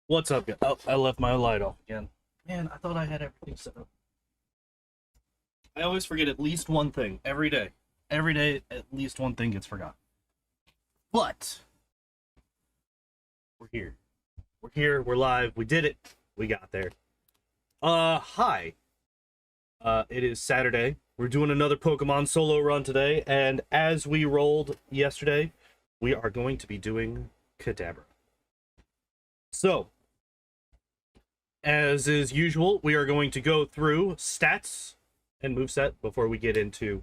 What's up, guys? Oh, I left my light off again. Man, I thought I had everything set up. I always forget at least one thing every day. Every day, at least one thing gets forgotten. But we're here. We're here. We're live. We did it. We got there. Hi. It is Saturday. We're doing another Pokemon solo run today, and as we rolled yesterday, we are going to be doing Kadabra. So, as is usual, we are going to go through stats and moveset before we get into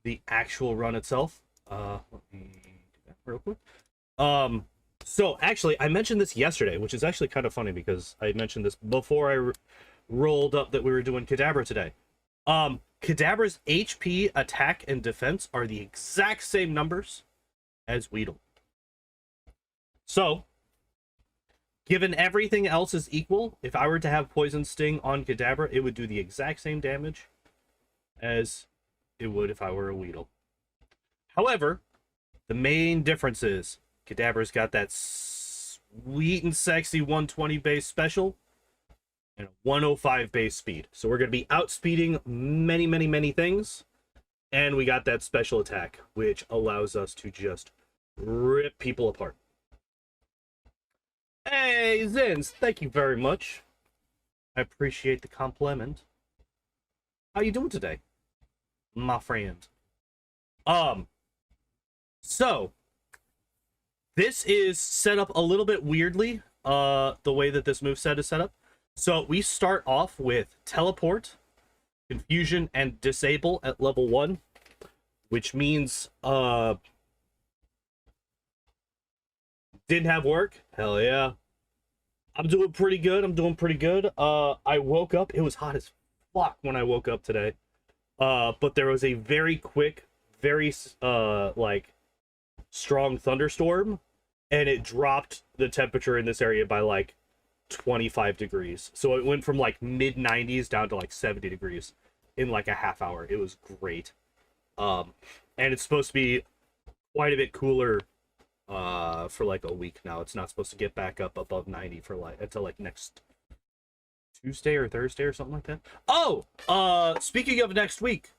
the actual run itself. Let me do that real quick. So actually, I mentioned this yesterday, which is actually kind of funny because I mentioned this before I rolled up that we were doing Kadabra today. Kadabra's HP, attack, and defense are the exact same numbers as Weedle. So, given everything else is equal, if I were to have Poison Sting on Kadabra, it would do the exact same damage as it would if I were a Weedle. However, the main difference is Kadabra's got that sweet and sexy 120 base special and a 105 base speed. So we're going to be outspeeding many things. And we got that special attack, which allows us to just rip people apart. Hey, Zins, thank you very much. I appreciate the compliment. How you doing today, my friend? So this is set up a little bit weirdly, the way that this moveset is set up. So we start off with Teleport, Confusion, and Disable at level 1, which means, didn't have work. Hell yeah. I'm doing pretty good. I woke up. It was hot as fuck when I woke up today. But there was a very quick, very, like, strong thunderstorm, and it dropped the temperature in this area by, like, 25 degrees. So it went from, like, mid-90s down to, like, 70 degrees in, like, a half hour. It was great. And it's supposed to be quite a bit cooler for like a week now. It's not supposed to get back up above 90 for like until like next Tuesday or Thursday or something like that. Oh, speaking of next week,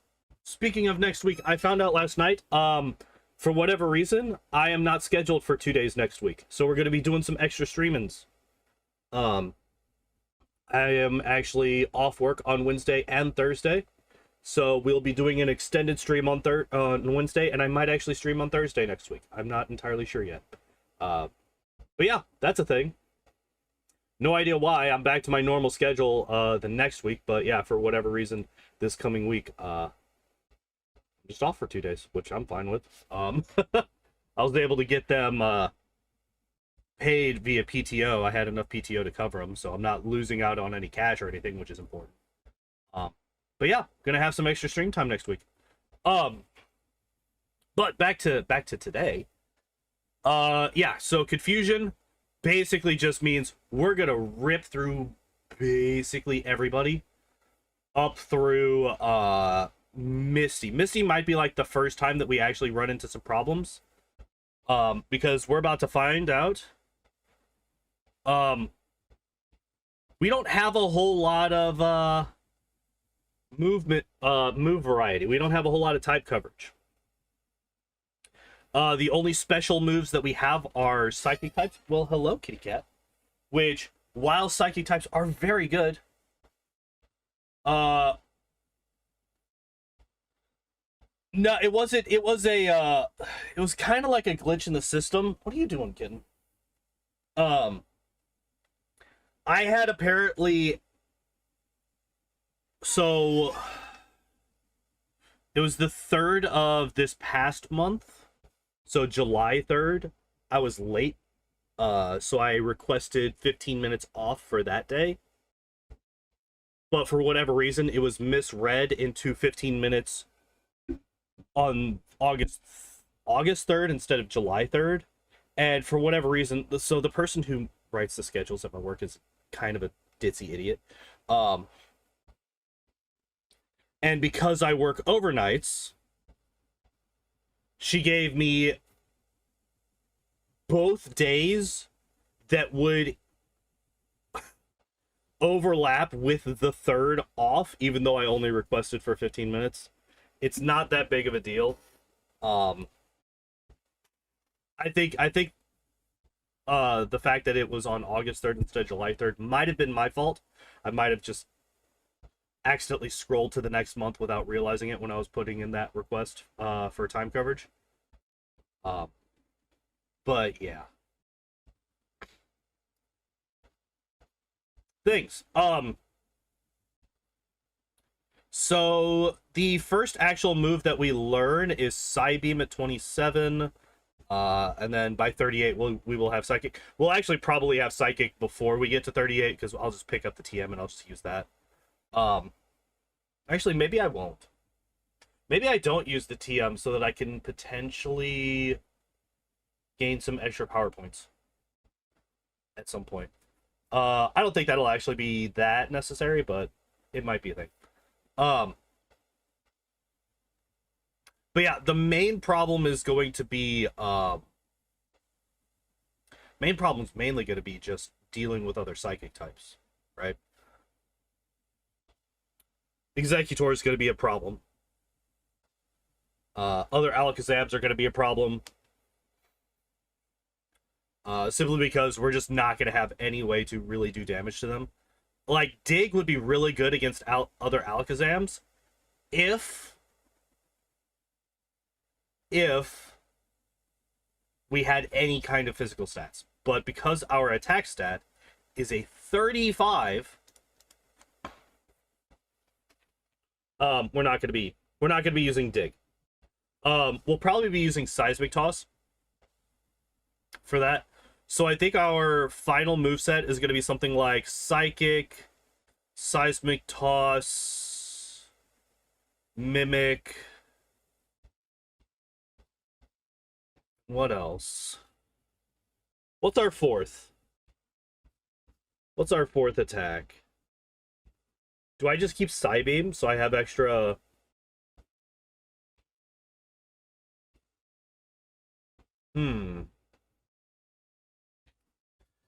I found out last night, for whatever reason, I am not scheduled for 2 days next week. So we're going to be doing some extra streamings. I am actually off work on Wednesday and Thursday. So we'll be doing an extended stream on Wednesday, and I might actually stream on Thursday next week. I'm not entirely sure yet. But yeah, that's a thing. No idea why. I'm back to my normal schedule the next week, but yeah, for whatever reason, this coming week, I'm just off for 2 days, which I'm fine with. I was able to get them paid via PTO. I had enough PTO to cover them, so I'm not losing out on any cash or anything, which is important. But yeah, gonna have some extra stream time next week. But back to today. Yeah, so Confusion basically just means we're gonna rip through basically everybody up through Misty. Misty might be like the first time that we actually run into some problems. Because we're about to find out. We don't have a whole lot of move variety. We don't have a whole lot of type coverage. The only special moves that we have are psychic types. Well, hello, kitty cat. Which, while psychic types are very good, no, it wasn't. It was a it was kind of like a glitch in the system. What are you doing, kitten? I had apparently, so it was the 3rd of this past month, so July 3rd. I was late, so I requested 15 minutes off for that day, but for whatever reason it was misread into 15 minutes on August 3rd instead of July 3rd. And for whatever reason, so the person who writes the schedules at my work is kind of a ditzy idiot. And because I work overnights, she gave me both days that would overlap with the third off, even though I only requested for 15 minutes. It's not that big of a deal. I think the fact that it was on August 3rd instead of July 3rd might have been my fault. I might have just accidentally scrolled to the next month without realizing it when I was putting in that request for time coverage. But yeah. Things. So the first actual move that we learn is Psybeam at 27. And then by 38, we will have Psychic. We'll actually probably have Psychic before we get to 38, because I'll just pick up the TM and I'll just use that. Actually, maybe I won't. Maybe I don't use the TM so that I can potentially gain some extra power points at some point. I don't think that'll actually be that necessary, but it might be a thing. But yeah, the main problem is going to be main problem's mainly going to be just dealing with other psychic types, right? Executor is going to be a problem. Other Alakazams are going to be a problem. Simply because we're just not going to have any way to really do damage to them. Like, Dig would be really good against other Alakazams if we had any kind of physical stats. But because our attack stat is a 35, we're not going to be using Dig. We'll probably be using Seismic Toss for that. So I think our final moveset is going to be something like Psychic, Seismic Toss, Mimic. What else? What's our fourth? What's our fourth attack? Do I just keep Psybeam so I have extra...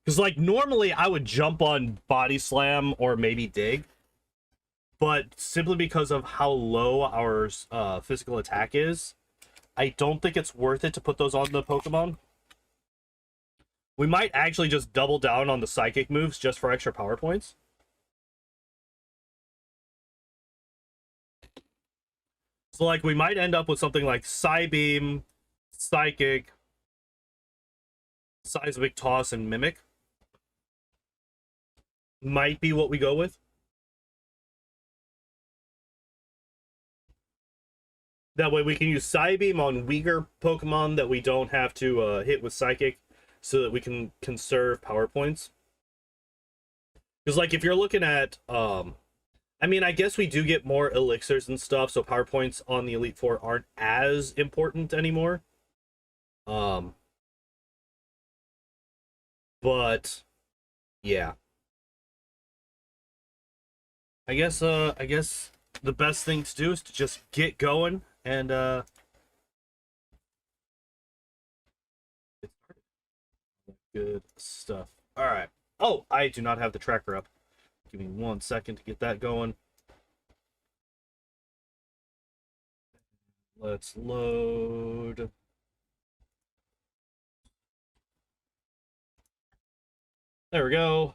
Because, like, normally I would jump on Body Slam or maybe Dig. But simply because of how low our physical attack is, I don't think it's worth it to put those on the Pokemon. We might actually just double down on the Psychic moves just for extra power points. So, like, we might end up with something like Psybeam, Psychic, Seismic Toss, and Mimic. Might be what we go with. That way we can use Psybeam on weaker Pokemon that we don't have to hit with Psychic, so that we can conserve power points. Because, like, if you're looking at... I mean, I guess we do get more elixirs and stuff, so power points on the Elite Four aren't as important anymore. But, yeah. I guess the best thing to do is to just get going and good stuff. All right. Oh, I do not have the tracker up. Give me 1 second to get that going. Let's load. There we go.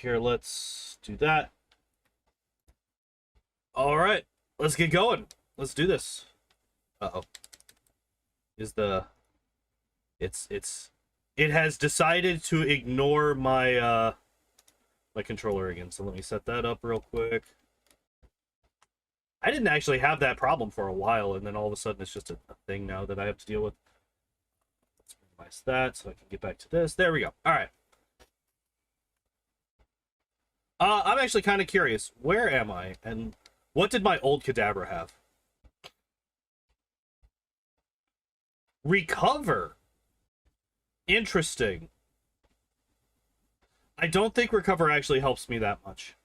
Here, let's do that. All right, let's get going. Let's do this. Uh-oh. It has decided to ignore my my controller again. So let me set that up real quick. I didn't actually have that problem for a while, and then all of a sudden it's just a thing now that I have to deal with. Let's minimize that so I can get back to this. There we go. All right. I'm actually kind of curious. Where am I? And what did my old Kadabra have? Recover. Interesting. I don't think Recover actually helps me that much.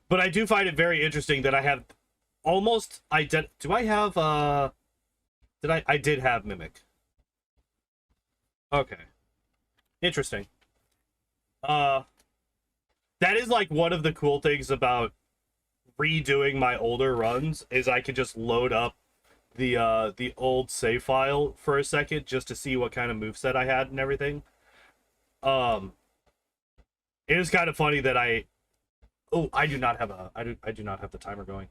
But I do find it very interesting that I have almost do I have I did have Mimic. Okay. Interesting. Uh, that is like one of the cool things about redoing my older runs is I could just load up the old save file for a second just to see what kind of moveset I had and everything. Um, it was kind of funny that I do not have I do not have the timer going.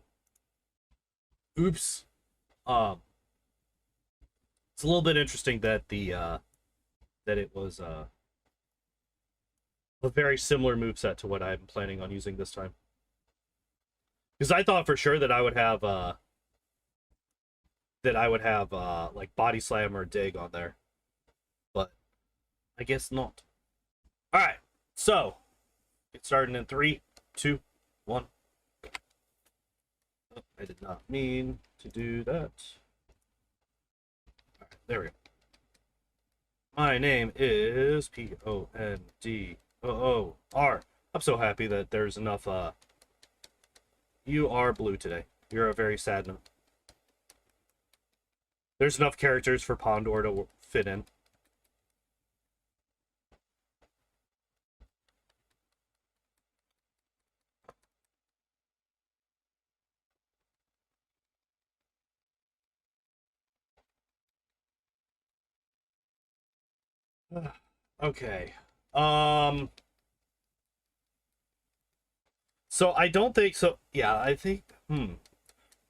Oops. Um, it's a little bit interesting that that it was a very similar moveset to what I'm planning on using this time. Because I thought for sure that I would have like body slam or dig on there. But I guess not. Alright, so get started in 3, 2, 1. Oh, I did not mean to do that. Alright, there we go. My name is Pondor. I'm so happy that there's enough you are blue today. You're a very sad note. There's enough characters for Pondor to fit in. Okay. So I don't think so. Yeah, I think.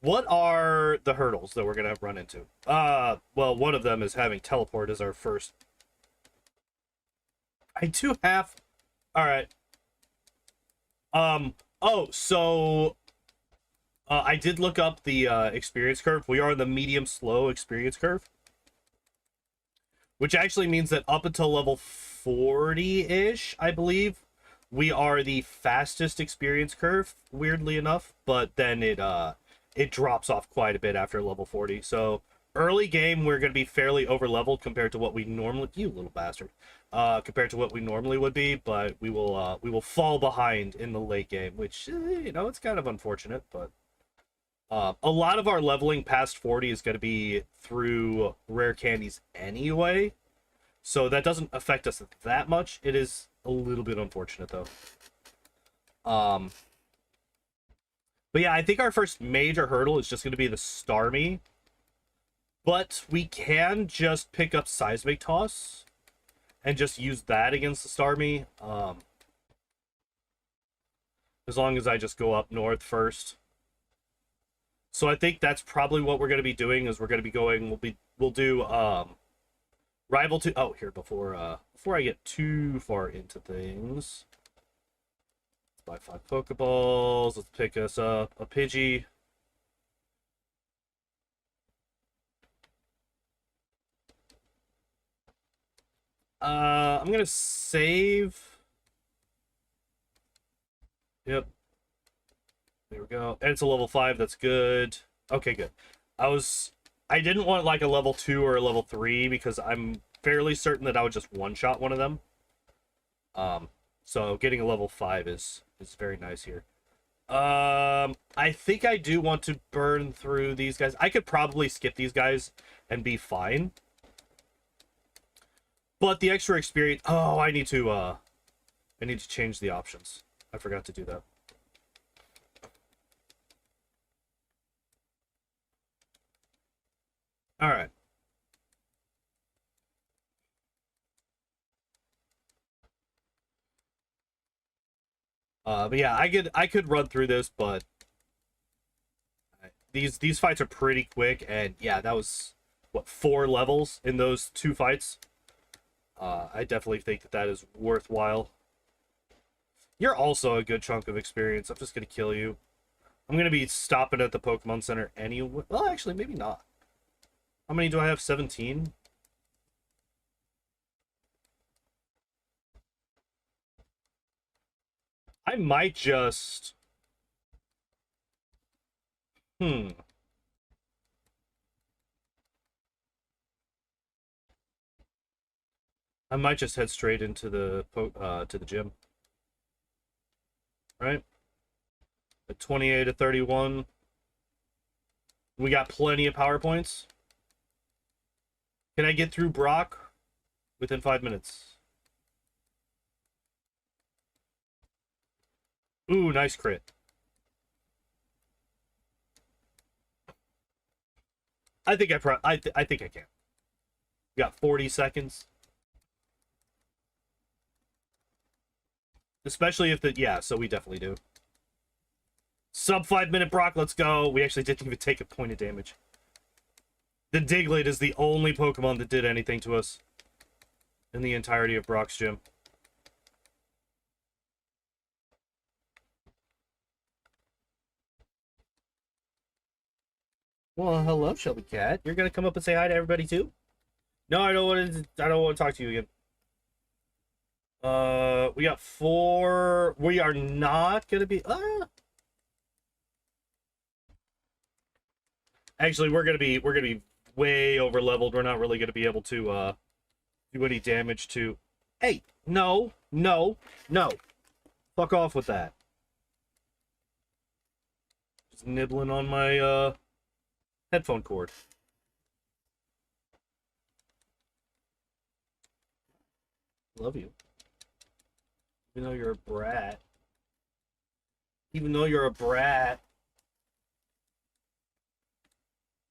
What are the hurdles that we're gonna run into? Well, one of them is having teleport as our first. I do have. All right. Oh, so. I did look up the experience curve. We are in the medium slow experience curve, which actually means that up until level 40-ish, I believe, we are the fastest experience curve, weirdly enough, but then it drops off quite a bit after level 40. So early game we're going to be fairly over leveled compared to what we normally, you little bastard, compared to what we normally would be, but we will fall behind in the late game, which you know, it's kind of unfortunate, but a lot of our leveling past 40 is going to be through rare candies anyway, so that doesn't affect us that much. It is a little bit unfortunate, though. But yeah, I think our first major hurdle is just going to be the Starmie, but we can just pick up Seismic Toss and just use that against the Starmie, as long as I just go up north first. So I think that's probably what we're going to be doing. Is we're going to be going. We'll do rival to. Oh, here before I get too far into things, let's buy 5 Pokeballs. Let's pick us up a Pidgey. I'm gonna save. Yep. There we go. And it's a level 5, that's good. Okay, good. I didn't want like a level 2 or a level 3 because I'm fairly certain that I would just one-shot one of them. So getting a level 5 is very nice here. I think I do want to burn through these guys. I could probably skip these guys and be fine. But the extra experience, oh, I need to change the options. I forgot to do that. All right. But yeah, I could run through this, but these fights are pretty quick, and yeah, that was what, 4 levels in those 2 fights. I definitely think that is worthwhile. You're also a good chunk of experience. I'm just gonna kill you. I'm gonna be stopping at the Pokemon Center anyway. Well, actually, maybe not. How many do I have? 17? I might just... I might just head straight into the gym. Right? At 28 to 31. We got plenty of power points. Can I get through Brock within 5 minutes? Ooh, nice crit. I think I think I can. We got 40 seconds. Especially if the yeah, so we definitely do. Sub 5-minute Brock, let's go. We actually didn't even take a point of damage. The Diglett is the only Pokemon that did anything to us in the entirety of Brock's gym. Well, hello, Shelby Cat. You're gonna come up and say hi to everybody too? No, I don't want to. I don't want to talk to you again. We got 4. We are not gonna be. Actually, we're gonna be way over leveled. We're not really gonna be able to do any damage to. Hey, no, no, no! Fuck off with that. Just nibbling on my headphone cord. Love you. Even though you're a brat. Even though you're a brat.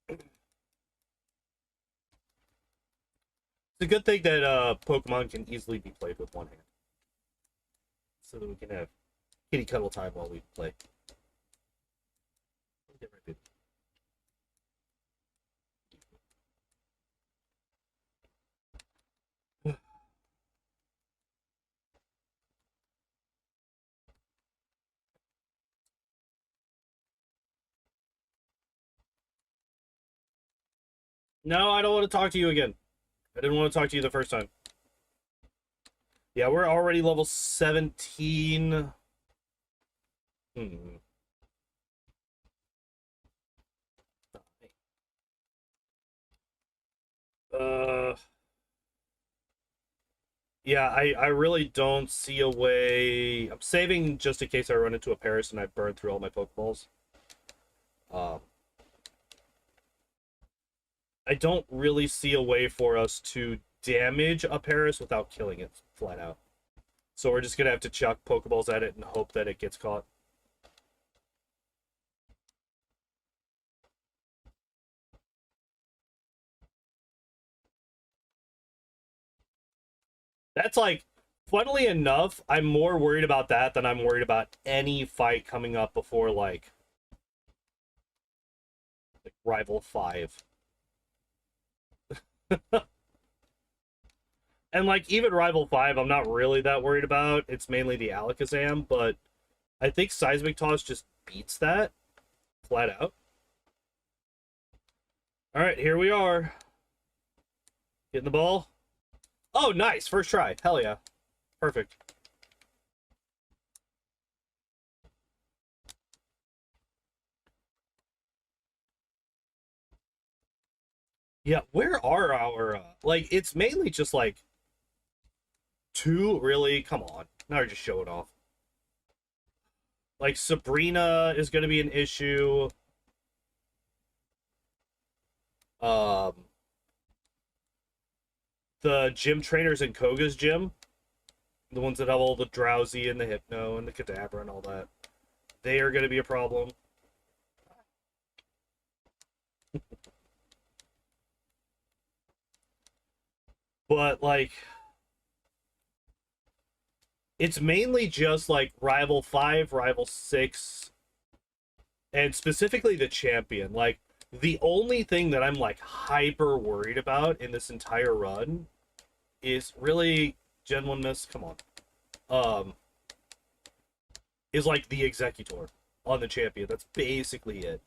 It's a good thing that Pokemon can easily be played with one hand. So that we can have kitty cuddle time while we play. No, I don't want to talk to you again. I didn't want to talk to you the first time. Yeah, we're already level 17. Uh... Yeah, I really don't see a way. I'm saving just in case I run into a Paris and I burn through all my Pokeballs. I don't really see a way for us to damage a Paris without killing it flat out. So we're just gonna have to chuck Pokeballs at it and hope that it gets caught. That's like, funnily enough, I'm more worried about that than I'm worried about any fight coming up before like Rival 5. And like even Rival 5, I'm not really that worried about. It's mainly the Alakazam, but I think Seismic Toss just beats that flat out. All right, here we are. Getting the ball. Oh, nice. First try. Hell yeah. Perfect. Yeah, where are our like it's mainly just like 2 really, come on. Now you're just showing off. Like Sabrina is going to be an issue. The gym trainers in Koga's gym, the ones that have all the Drowsy and the Hypno and the Kadabra and all that, they are going to be a problem. But like it's mainly just like Rival 5, Rival 6, and specifically the champion. Like the only thing that I'm like hyper worried about in this entire run is really Gen 1 miss, come on. Is like the Executor on the champion. That's basically it.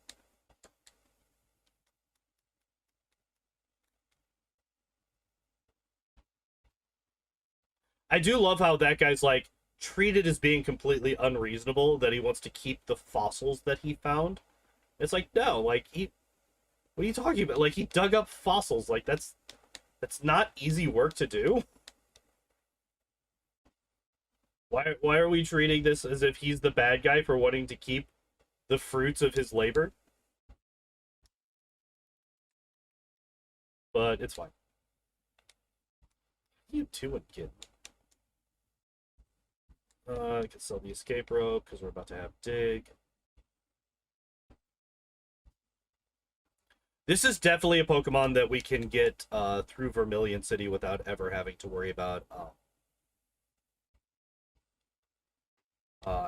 I do love how that guy's like treated as being completely unreasonable that he wants to keep the fossils that he found. It's like, no, like what are you talking about? Like he dug up fossils. Like that's not easy work to do. Why are we treating this as if he's the bad guy for wanting to keep the fruits of his labor? But it's fine. You two and kid. I can sell the escape rope because we're about to have dig. This is definitely a Pokemon that we can get through Vermilion City without ever having to worry about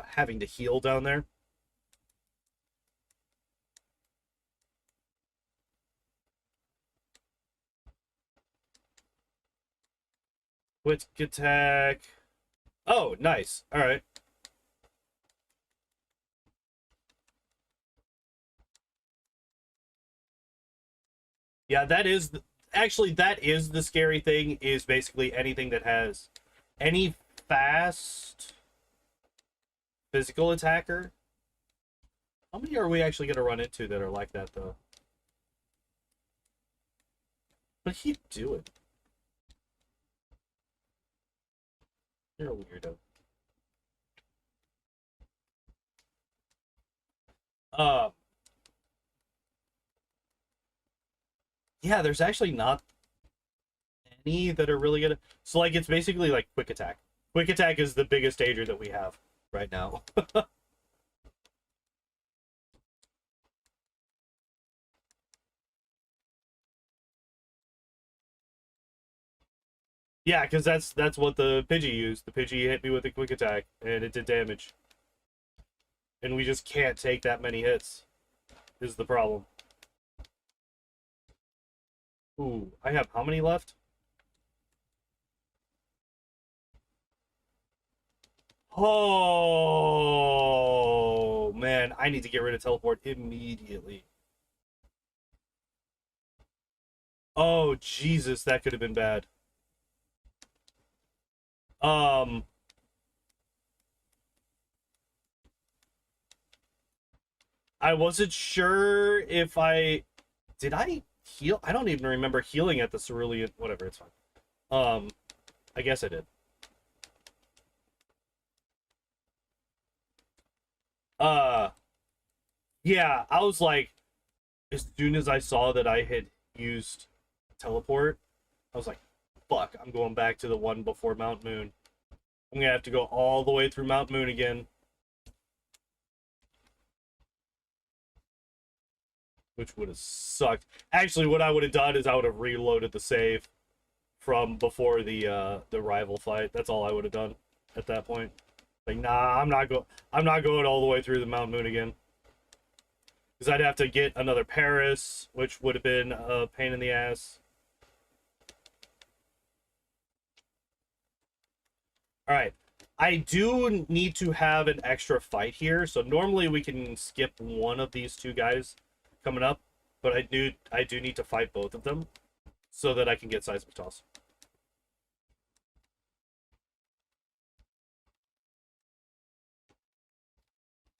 having to heal down there. Quick attack. Oh, nice. All right. Yeah, that is actually that is the scary thing. Is basically anything that has any fast physical attacker. How many are we actually going to run into that are like that though? What are you doing? You're a weirdo. Uh, yeah, there's actually not any that are really good. So like it's basically like quick attack. Quick attack is the biggest danger that we have right now. Yeah, because that's what the Pidgey used. The Pidgey hit me with a quick attack, and it did damage. And we just can't take that many hits, is the problem. Ooh, I have how many left? Oh, man, I need to get rid of teleport immediately. Oh, Jesus, that could have been bad. Um, I wasn't sure if did I heal? I don't even remember healing at the cerulean. Whatever, it's fine. Um, I guess I did. Uh, yeah, I was like, as soon as I saw that I had used teleport, I was like, fuck, I'm going back to the one before Mount Moon. I'm gonna have to go all the way through Mount Moon again, which would have sucked. Actually, what I would have done is I would have reloaded the save from before the rival fight. That's all I would have done at that point. Like, nah, I'm not going all the way through the Mount Moon again. Because I'd have to get another Paris, which would have been a pain in the ass. Alright. I do need to have an extra fight here, so normally we can skip one of these two guys coming up, but I do need to fight both of them so that I can get Seismic Toss.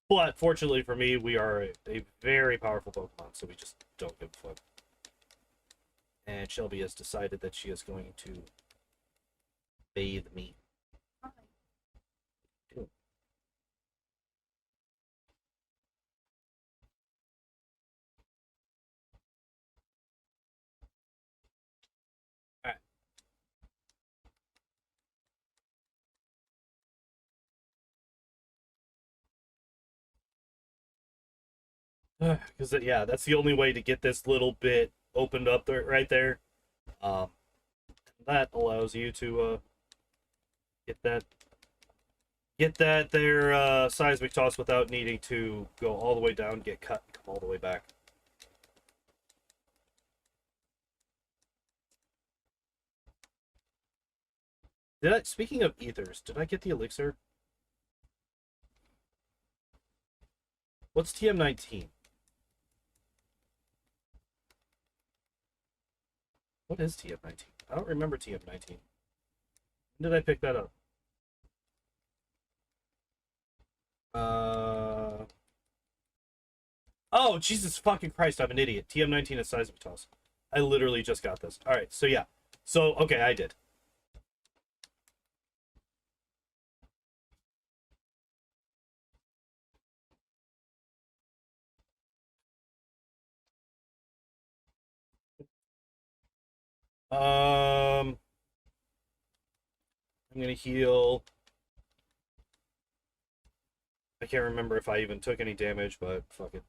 But fortunately for me, we are a very powerful Pokemon, so we just don't give a fuck. And Shelby has decided that she is going to bathe me. Cool. Because yeah, that's the only way to get this little bit opened up there, right there. Um, that allows you to get that there seismic toss without needing to go all the way down, get cut, and come all the way back. Speaking of ethers, did I get the elixir? What's TM19? What is TM19? I don't remember TM19. When did I pick that up? Oh, Jesus fucking Christ, I'm an idiot. TM19 is seismic toss. I literally just got this. Alright, so yeah. So, okay, I did. I'm gonna heal I can't remember if I even took any damage, but fuck it.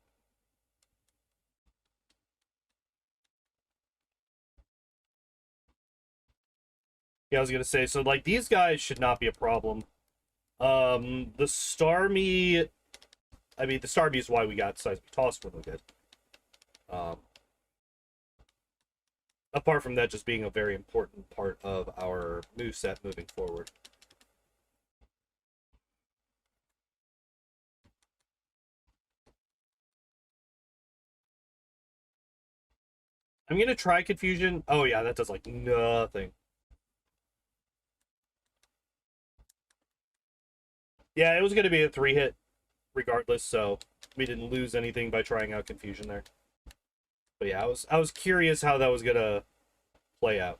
Yeah, I was gonna say, so like these guys should not be a problem. The Starmie, I mean, the Starmie is why we got Seismic Toss really good. Apart from that just being a very important part of our moveset moving forward. I'm gonna try Confusion. Oh yeah, that does like nothing. Yeah, it was gonna be a 3-hit regardless, so we didn't lose anything by trying out Confusion there. But yeah, I was curious how that was gonna play out.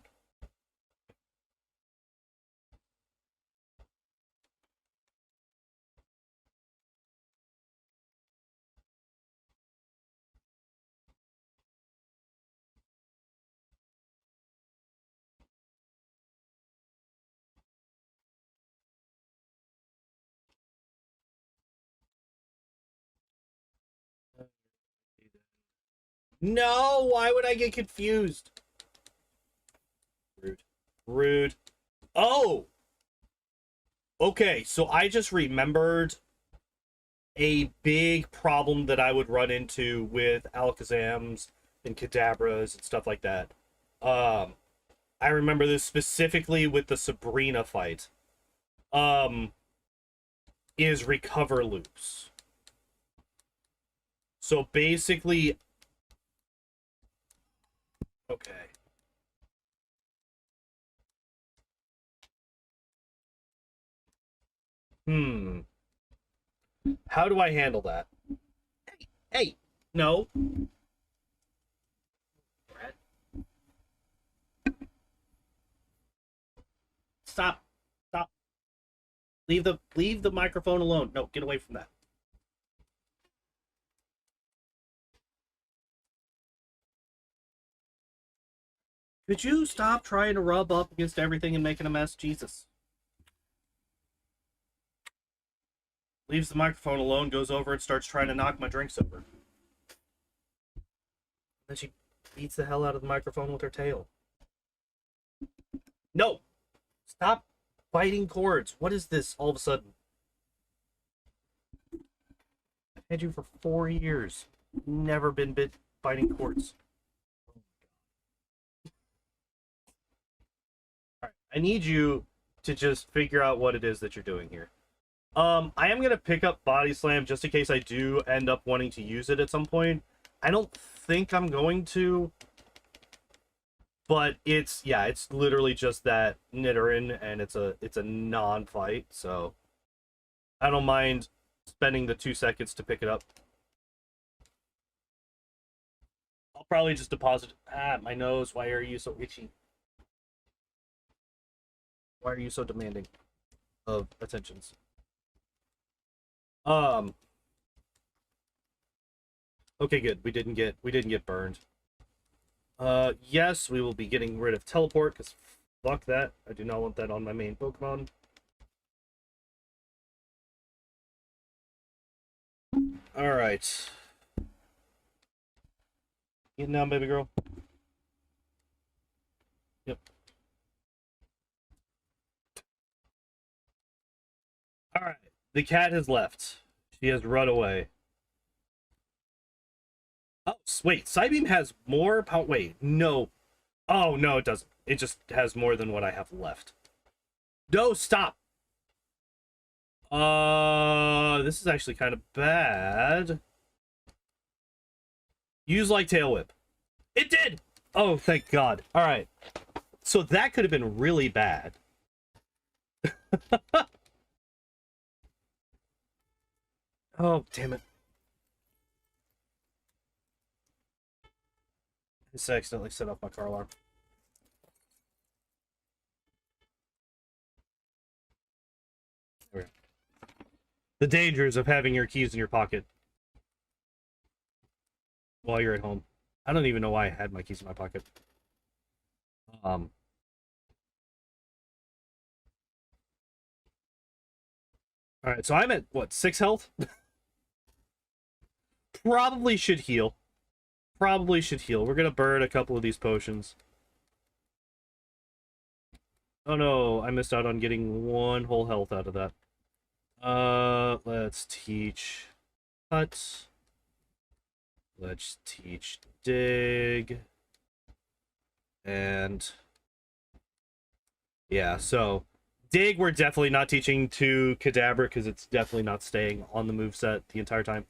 No, why would I get confused? Rude. Rude. Oh! Okay, so I just remembered a big problem that I would run into with Alakazams and Kadabras and stuff like that. I remember this specifically with the Sabrina fight. Is recover loops. So basically, okay. How do I handle that? Hey, no. Brad. Stop. Stop. Leave the microphone alone. No, get away from that. Could you stop trying to rub up against everything and making a mess? Jesus. Leaves the microphone alone, goes over and starts trying to knock my drinks over. Then she beats the hell out of the microphone with her tail. No! Stop biting cords. What is this all of a sudden? I've had you for 4 years. Never been biting cords. Alright, I need you to just figure out what it is that you're doing here. I am gonna pick up Body Slam just in case I do end up wanting to use it at some point. I don't think I'm going to, but it's literally just that Nidoran, and it's a non-fight, so I don't mind spending the 2 seconds to pick it up. I'll probably just deposit. My nose. Why are you so itchy? Why are you so demanding of attentions? Okay, good. We didn't get burned. Yes, we will be getting rid of teleport, because fuck that. I do not want that on my main Pokemon. Alright. Get down, baby girl. Yep. Alright. The cat has left. She has run away. Oh, wait. Psybeam has more power. Wait, no. Oh, no, it doesn't. It just has more than what I have left. No, stop. This is actually kind of bad. Use like Tail Whip. It did! Oh, thank God. Alright. So that could have been really bad. Oh, damn it. I just accidentally set off my car alarm. There we go. The dangers of having your keys in your pocket while you're at home. I don't even know why I had my keys in my pocket. All All right, so I'm at what, 6 health? Probably should heal. Probably should heal. We're gonna burn a couple of these potions. Oh no, I missed out on getting 1 whole health out of that. Let's teach cut. Let's teach dig. And yeah, so dig we're definitely not teaching to Kadabra because it's definitely not staying on the moveset the entire time.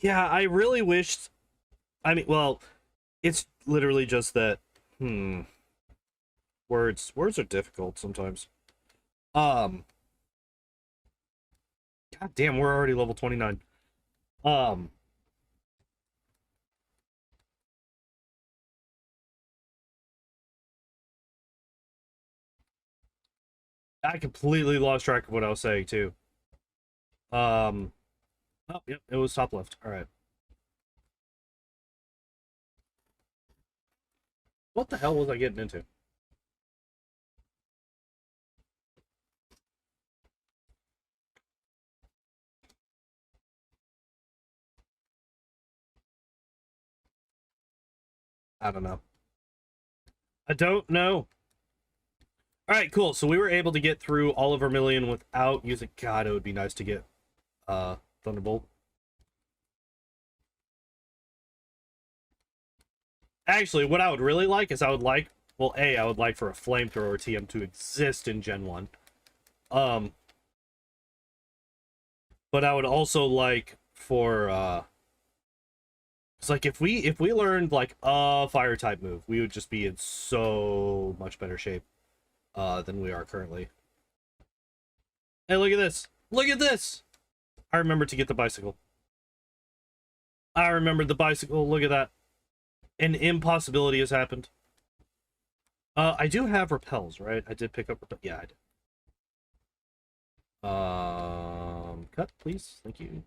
Yeah, I really wished. I mean, well, it's literally just that. Words are difficult sometimes. God damn, we're already level 29. I completely lost track of what I was saying too. Oh, yep, it was top left. All right. What the hell was I getting into? I don't know. I don't know. All right, cool. So we were able to get through all of Vermilion without using. God, it would be nice to get Thunderbolt. Actually, what I would really like is I would like, well, I would like for a flamethrower TM to exist in Gen 1. But I would also like for it's like if we learned like a fire type move, we would just be in so much better shape than we are currently. Hey, look at this. Look at this. I remember to get the bicycle. I remembered the bicycle. Look at that. An impossibility has happened. I do have repels, right? I did pick up yeah, I did. Cut, please. Thank you.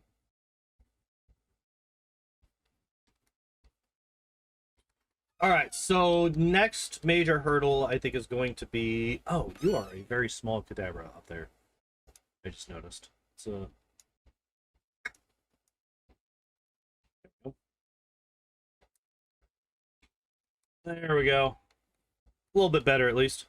All right, so next major hurdle I think is going to be. Oh, you are a very small Kadabra up there. I just noticed. So. There we go. A little bit better, at least.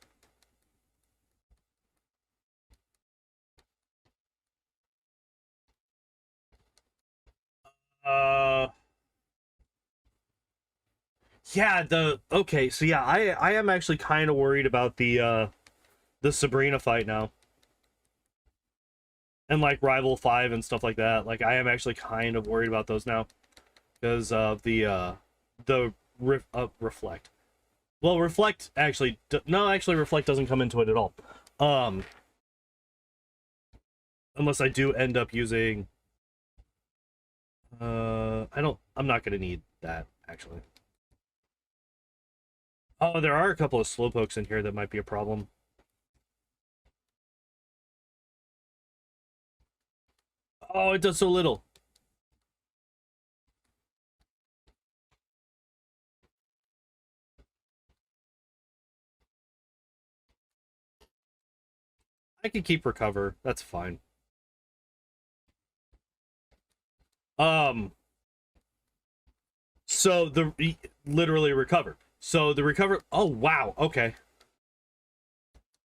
Yeah, okay, so yeah, I am actually kind of worried about the Sabrina fight now. And like Rival 5 and stuff like that. Like I am actually kind of worried about those now because of the reflect. Well, reflect actually no, actually reflect doesn't come into it at all. Unless I do end up using I'm not going to need that actually. Oh, there are a couple of slowpokes in here that might be a problem. Oh, it does so little. I can keep recover. That's fine. So literally recover. So the recover. Oh wow. Okay.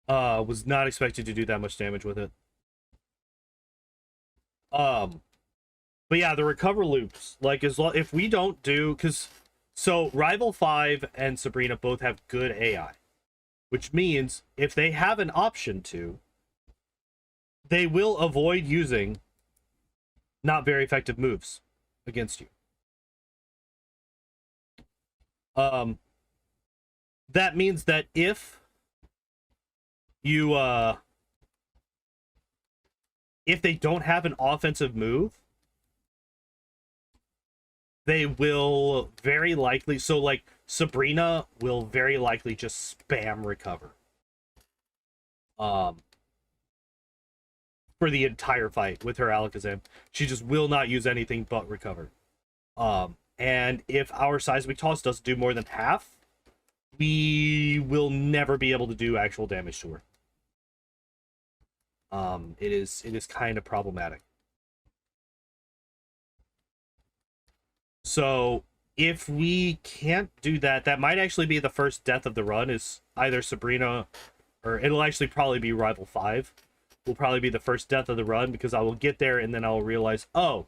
Was not expected to do that much damage with it. But yeah, the recover loops, like as long if we don't do, because so Rival 5 and Sabrina both have good AI, which means if they have an option to, they will avoid using not very effective moves against you. That means that if you if they don't have an offensive move, they will very likely, so like Sabrina will very likely just spam recover. for the entire fight with her Alakazam. She just will not use anything but recover. And if our seismic toss doesn't do more than half, we will never be able to do actual damage to her. It is kind of problematic. So if we can't do that, that might actually be the first death of the run, is either Sabrina, or it'll actually probably be Rival 5. Will probably be the first death of the run, because I will get there and then I'll realize, oh,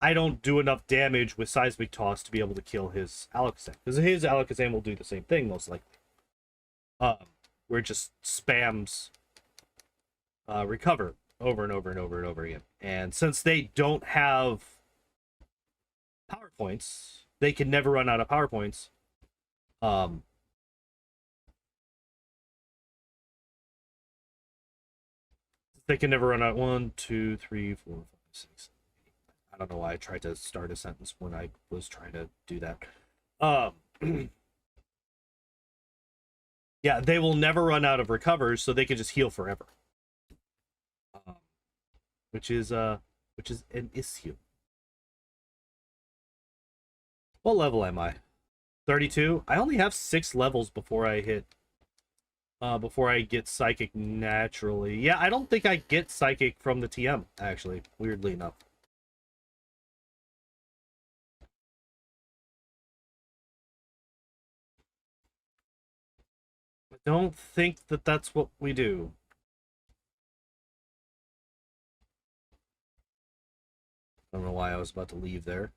I don't do enough damage with Seismic Toss to be able to kill his Alakazam. Because his Alakazam will do the same thing, most likely. Where it just spams recover over and over and over and over again. And since they don't have power points, they can never run out of power points. They can never run out. 1, 2, 3, 4, 5, 6. I don't know why I tried to start a sentence when I was trying to do that. Yeah, they will never run out of recovers, so they can just heal forever. Which is an issue. What level am I? 32? I only have 6 levels before I hit before I get Psychic naturally. Yeah, I don't think I get Psychic from the TM, actually, weirdly enough. I don't think that that's what we do. I don't know why I was about to leave there.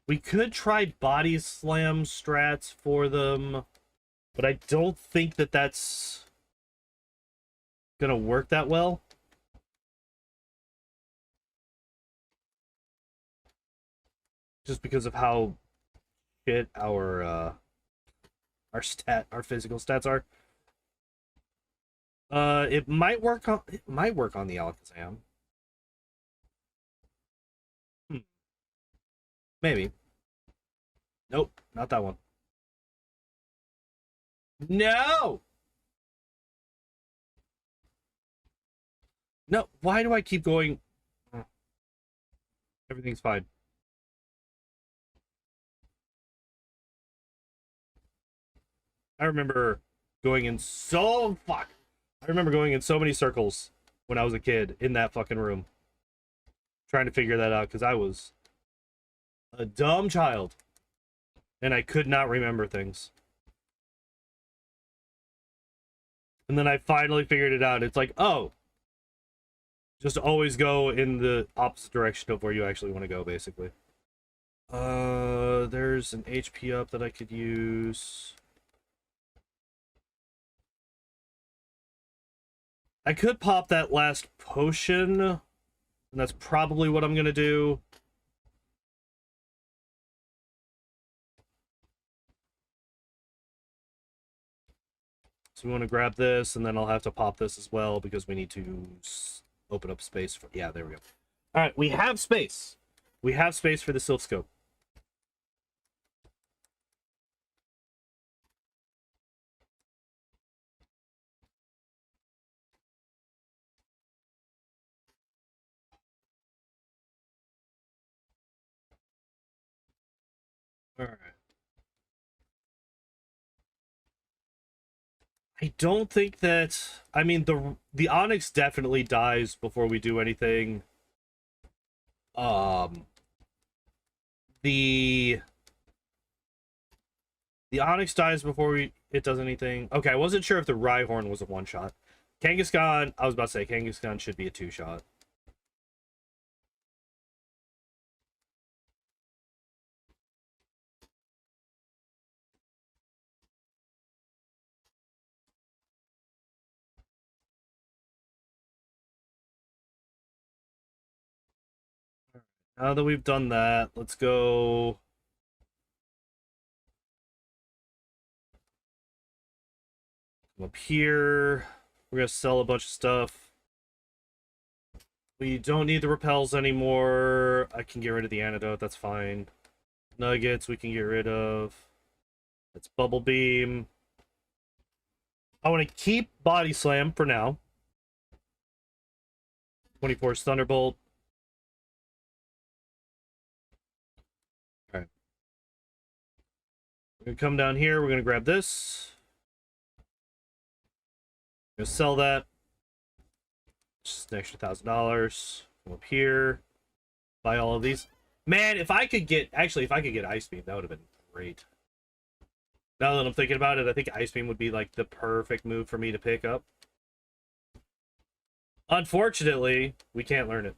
We could try body slam strats for them, but I don't think that that's gonna work that well. Just because of how shit our physical stats are. It might work on the Alakazam. Maybe. Nope, not that one. No! No, why do I keep going? Everything's fine. I remember going in so many circles when I was a kid in that fucking room, trying to figure that out, because I was a dumb child and I could not remember things. And then I finally figured it out. It's like, oh, just always go in the opposite direction of where you actually want to go, basically. There's an HP up that I could use. I could pop that last potion, and that's probably what I'm gonna do. So we want to grab this, and then I'll have to pop this as well, because we need to open up space for... Yeah, there we go. All right, we have space. We have space for the Silph Scope. All right. I don't think that... I mean, the Onyx definitely dies before we do anything. The Onyx dies before it does anything. Okay, I wasn't sure if the Rhyhorn was a one-shot. Kangaskhan, I was about to say, Kangaskhan should be a two-shot. Now that we've done that, let's go... Up here. We're gonna sell a bunch of stuff. We don't need the repels anymore. I can get rid of the antidote, that's fine. Nuggets we can get rid of. It's Bubble Beam. I want to keep Body Slam for now. 24's Thunderbolt. Alright. We're going to come down here. We're going to grab this. We're going to sell that. Just an extra $1,000. Come up here. Buy all of these. Man, if I could get... Actually, if I could get Ice Beam, that would have been great. Now that I'm thinking about it, I think Ice Beam would be like the perfect move for me to pick up. Unfortunately, we can't learn it.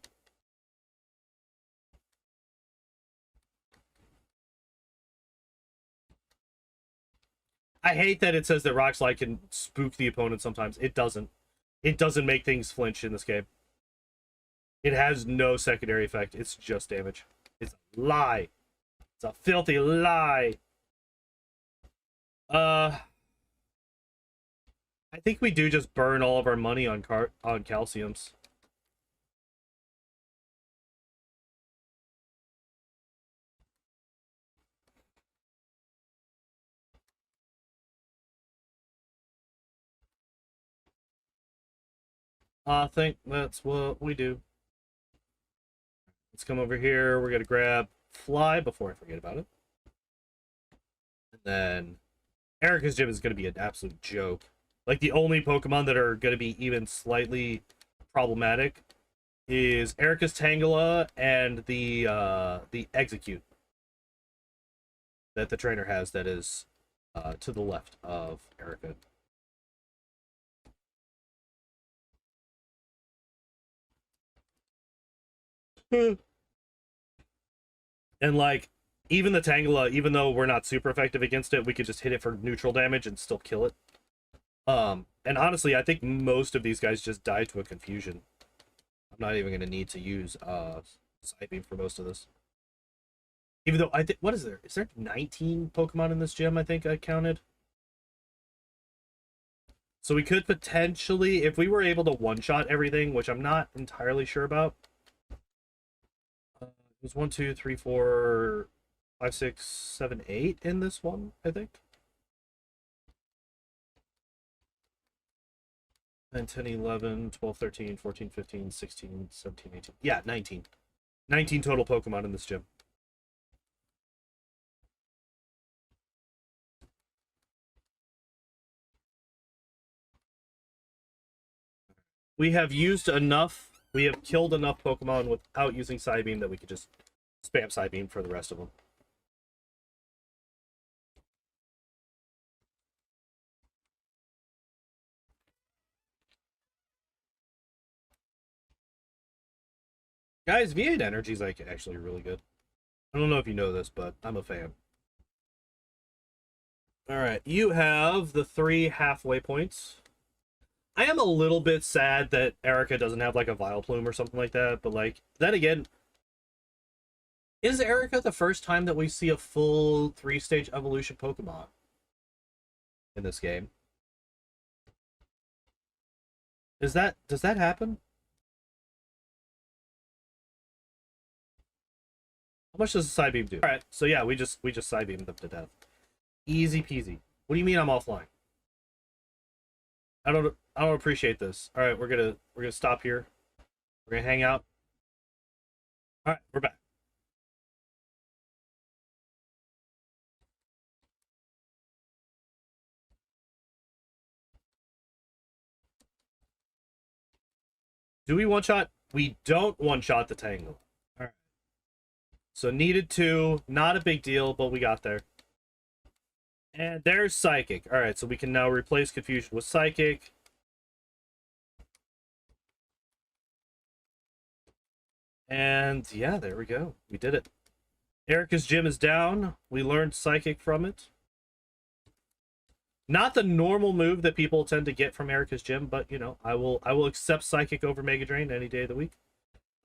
I hate that it says that Rock Slide can spook the opponent sometimes. It doesn't. It doesn't make things flinch in this game. It has no secondary effect. It's just damage. It's a lie. It's a filthy lie. I think we do just burn all of our money on calciums. I think that's what we do. Let's come over here. We're gonna grab Fly before I forget about it. And then Erika's Gym is gonna be an absolute joke. Like, the only Pokemon that are gonna be even slightly problematic is Erika's Tangela and the Execute that the trainer has that is to the left of Erika. And like, even the Tangela, even though we're not super effective against it, we could just hit it for neutral damage and still kill it. And honestly, I think most of these guys just die to a confusion. I'm not even gonna need to use Side Beam for most of this. Even though I think, what is there? Is there 19 Pokemon in this gym? I think I counted. So we could potentially, if we were able to one-shot everything, which I'm not entirely sure about. It was 1, 2, 3, 4, 5, 6, 7, 8 in this one, I think. 9, 10, 11, 12, 13, 14, 15, 16, 17, 18. Yeah, 19. 19 total Pokemon in this gym. We have used enough, we have killed enough Pokemon without using Psybeam that we could just spam Psybeam for the rest of them. Guys, V8 Energy is like actually really good. I don't know if you know this, but I'm a fan. Alright, you have the 3 halfway points. I am a little bit sad that Erika doesn't have like a Vileplume or something like that, but like, then again, is Erika the first time that we see a full 3-stage evolution Pokemon in this game? Does that happen? How much does a Psybeam do? Alright, so yeah, we just Psybeamed them to death. Easy peasy. What do you mean I'm offline? I don't appreciate this. Alright, we're gonna stop here. We're gonna hang out. Alright, we're back. Do we one-shot? We don't one-shot the Tangle. Alright. So needed to, not a big deal, but we got there. And there's Psychic. Alright, so we can now replace Confusion with Psychic. And yeah, there we go. We did it. Erika's Gym is down. We learned Psychic from it. Not the normal move that people tend to get from Erika's Gym, but you know, I will accept Psychic over Mega Drain any day of the week.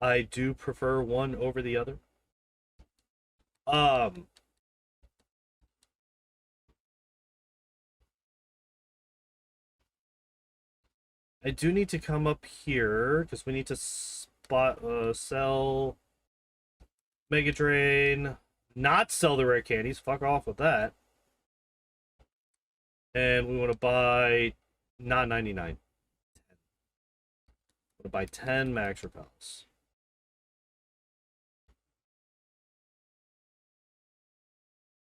I do prefer one over the other. I do need to come up here because we need to sell Mega Drain, not sell the rare candies. Fuck off with that. And we want to buy not 99. 10. We want to buy 10 max repels.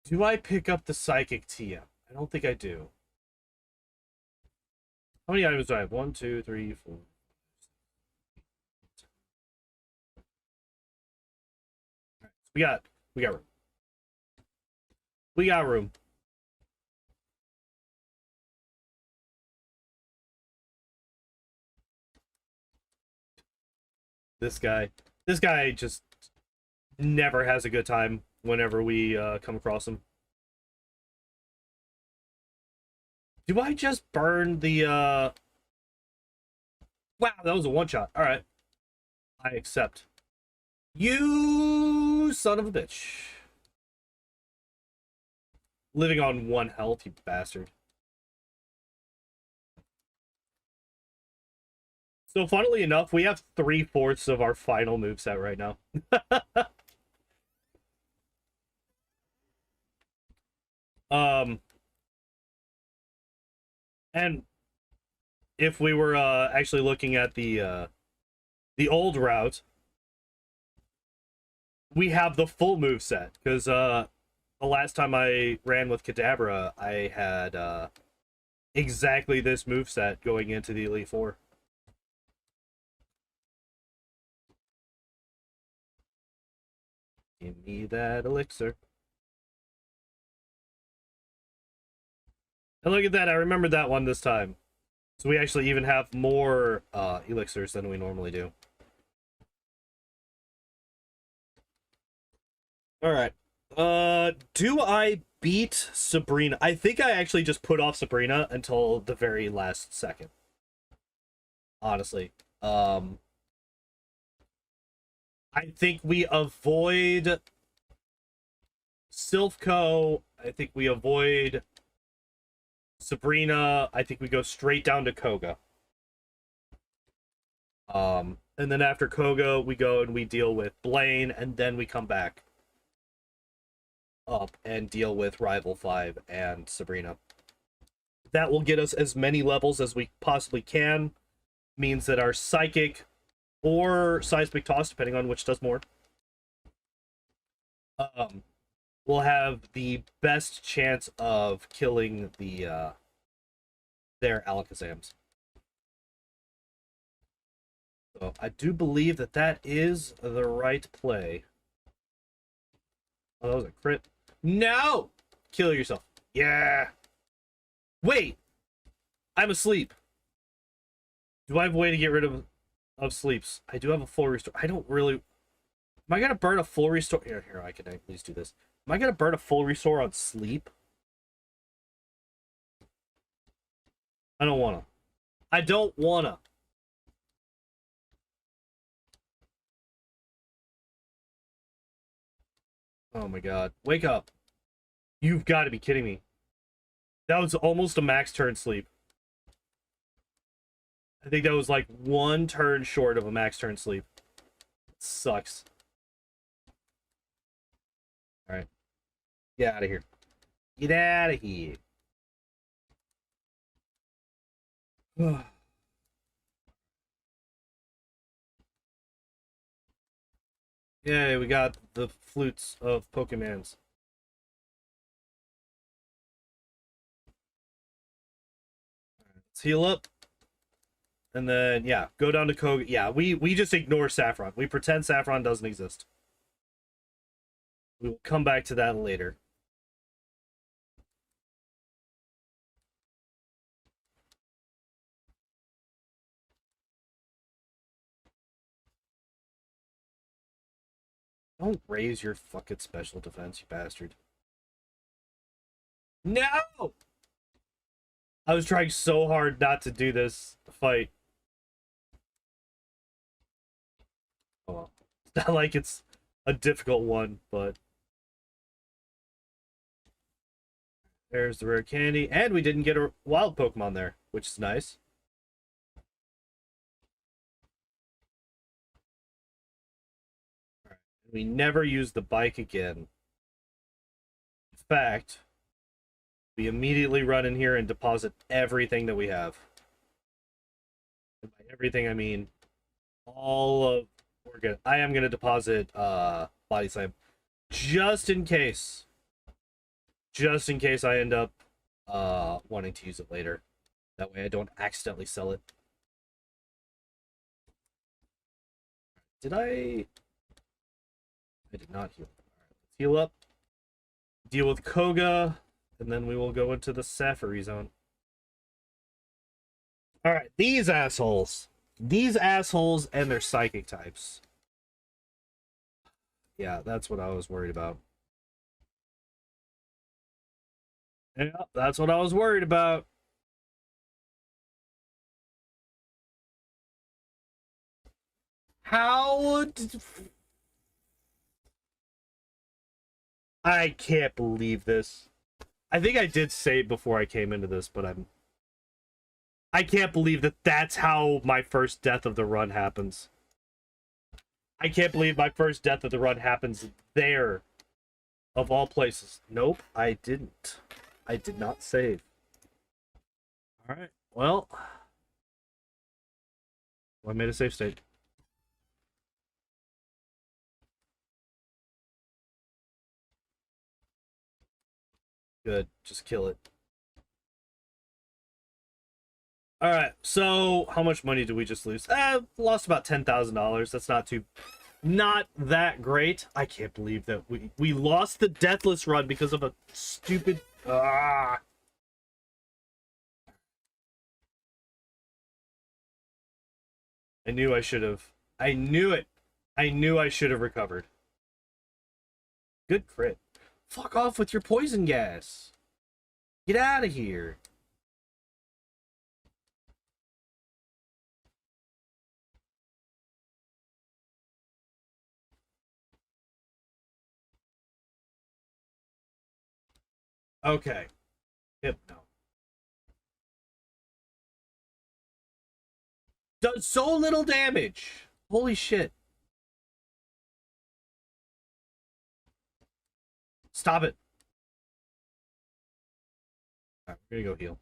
Do I pick up the psychic TM? I don't think I do. How many items do I have? 1, 2, 3, 4. We got room. We got room. This guy just never has a good time whenever we come across him. Do I just burn the Wow, that was a one shot. All right. I accept. You son of a bitch. Living on 1 health, you bastard. So funnily enough, we have 3/4 of our final moveset right now. And if we were actually looking at the old route, we have the full moveset because the last time I ran with Kadabra, I had exactly this moveset going into the Elite Four. Give me that elixir. And look at that, I remembered that one this time. So we actually even have more elixirs than we normally do. Alright. Do I beat Sabrina? I think I actually just put off Sabrina until the very last second. Honestly. I think we avoid Silphco. I think we avoid Sabrina. I think we go straight down to Koga. And then after Koga, we go and we deal with Blaine, and then we come back up and deal with Rival 5 and Sabrina. That will get us as many levels as we possibly can. Means that our Psychic or Seismic Toss, depending on which does more, will have the best chance of killing the their Alakazams. So I do believe that that is the right play. Oh, that was a crit. No! Kill yourself. Yeah. Wait. I'm asleep. Do I have a way to get rid of sleeps? I do have a full restore. I don't really... Am I going to burn a full restore? Here, I can at least do this. Am I going to burn a full restore on sleep? I don't want to. I don't want to. Oh my god. Wake up. You've got to be kidding me. That was almost a max turn sleep. I think that was like 1 turn short of a max turn sleep. It sucks. Alright. Get out of here. Get out of here. Yay, we got the flutes of Pokemans. Let's heal up. And then, yeah, go down to Koga. Yeah, we just ignore Saffron. We pretend Saffron doesn't exist. We will come back to that later. Don't raise your fucking special defense, you bastard. No! I was trying so hard not to do this fight. Oh well. It's not like it's a difficult one, but... There's the rare candy. And we didn't get a wild Pokemon there, which is nice. Right. We never use the bike again. In fact, We immediately run in here and deposit everything that we have. And by everything, I mean all of... We're good. I am going to deposit Body Slam. Just in case. Just in case I end up wanting to use it later. That way I don't accidentally sell it. Did I did not heal. Alright, let's heal up. Deal with Koga. And then we will go into the Safari zone. Alright, these assholes. These assholes and their psychic types. Yeah, that's what I was worried about. Yeah, that's what I was worried about. How did... I can't believe this. I think I did say it before I came into this, but I can't believe that that's how my first death of the run happens. I can't believe my first death of the run happens there. Of all places. Nope, I didn't. I did not save. Alright, well. I made a save state. Good, just kill it. Alright, so how much money did we just lose? Lost about $10,000. That's not that great. I can't believe that we lost the Deathless run because of a stupid... I knew I should have. I knew it. I knew I should have recovered. Good crit. Fuck off with your poison gas. Get out of here. Okay. Hypno. Does so little damage. Holy shit. Stop it. Alright, we're gonna go heal.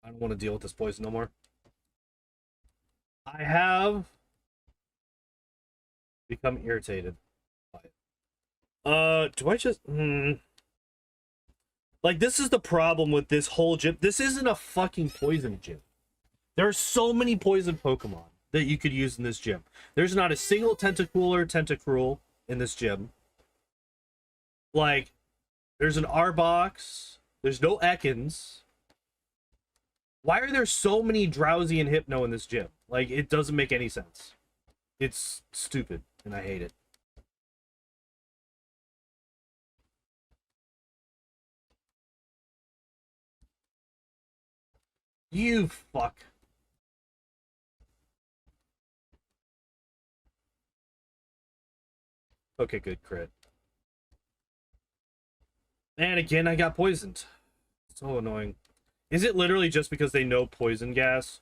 I don't want to deal with this poison no more. I have become irritated by it. Do I just... Like, this is the problem with this whole gym. This isn't a fucking poison gym. There are so many poison Pokemon that you could use in this gym. There's not a single Tentacool or Tentacruel in this gym. Like, there's an Arbok. There's no Ekans. Why are there so many Drowsy and Hypno in this gym? Like, it doesn't make any sense. It's stupid, and I hate it. You fuck. Okay, good crit. And again, I got poisoned. So annoying. Is it literally just because they know poison gas?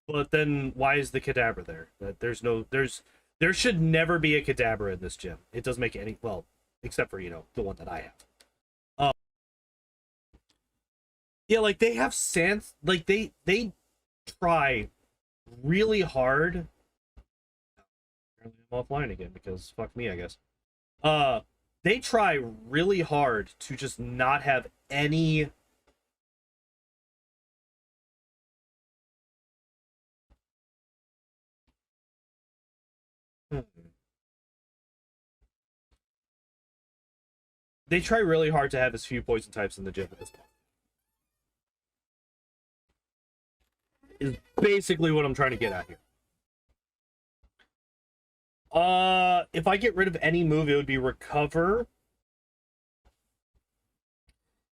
But then why is the Kadabra there? That there should never be a Kadabra in this gym. It doesn't make any, well, except for, you know, the one that I have. Yeah, like they have sans, like they try really hard. I'm offline again because fuck me, I guess. They try really hard to just not have any they try really hard to have as few poison types in the gym at this point. Is basically what I'm trying to get at here. If I get rid of any move, it would be recover.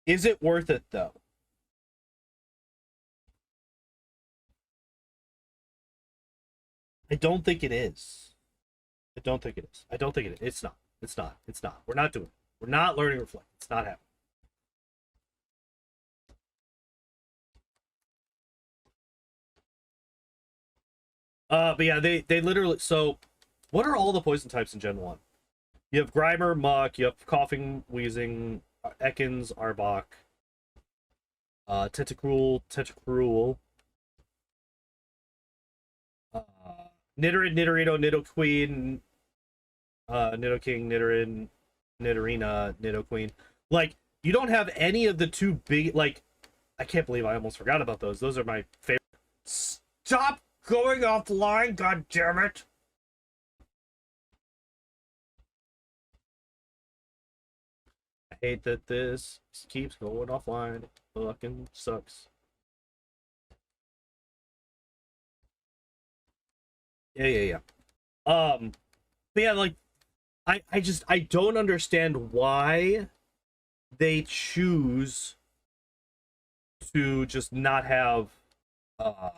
Is it worth it though? I don't think it is. I don't think it is. I don't think it is. It's not. It's not. It's not. We're not doing it. We're not learning Reflect. It's not happening. But yeah, they literally, so what are all the poison types in Gen 1? You have Grimer, Muk, you have Coughing, Wheezing, Ekans, Arbok. Tentacruel, Nidorin, Nidorino, Nidoqueen, Nidoking, Nidorin, Nidorina, Nidoqueen. Like, you don't have any of the two big, like, I can't believe I almost forgot about those. Those are my favorite. Stop going offline, god damn it! I hate that this keeps going offline. Fucking sucks. Yeah. But yeah, like, I don't understand why they choose to just not have uh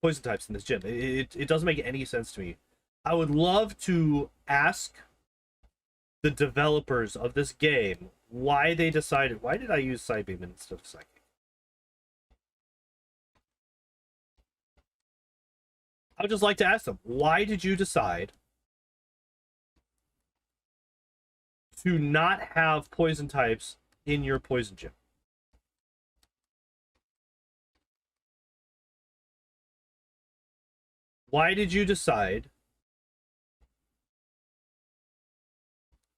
poison types in this gym. It doesn't make any sense to me. I would love to ask the developers of this game why they decided. Why did I use Psybeam instead of Psychic? I would just like to ask them, why did you decide to not have poison types in your poison gym? Why did you decide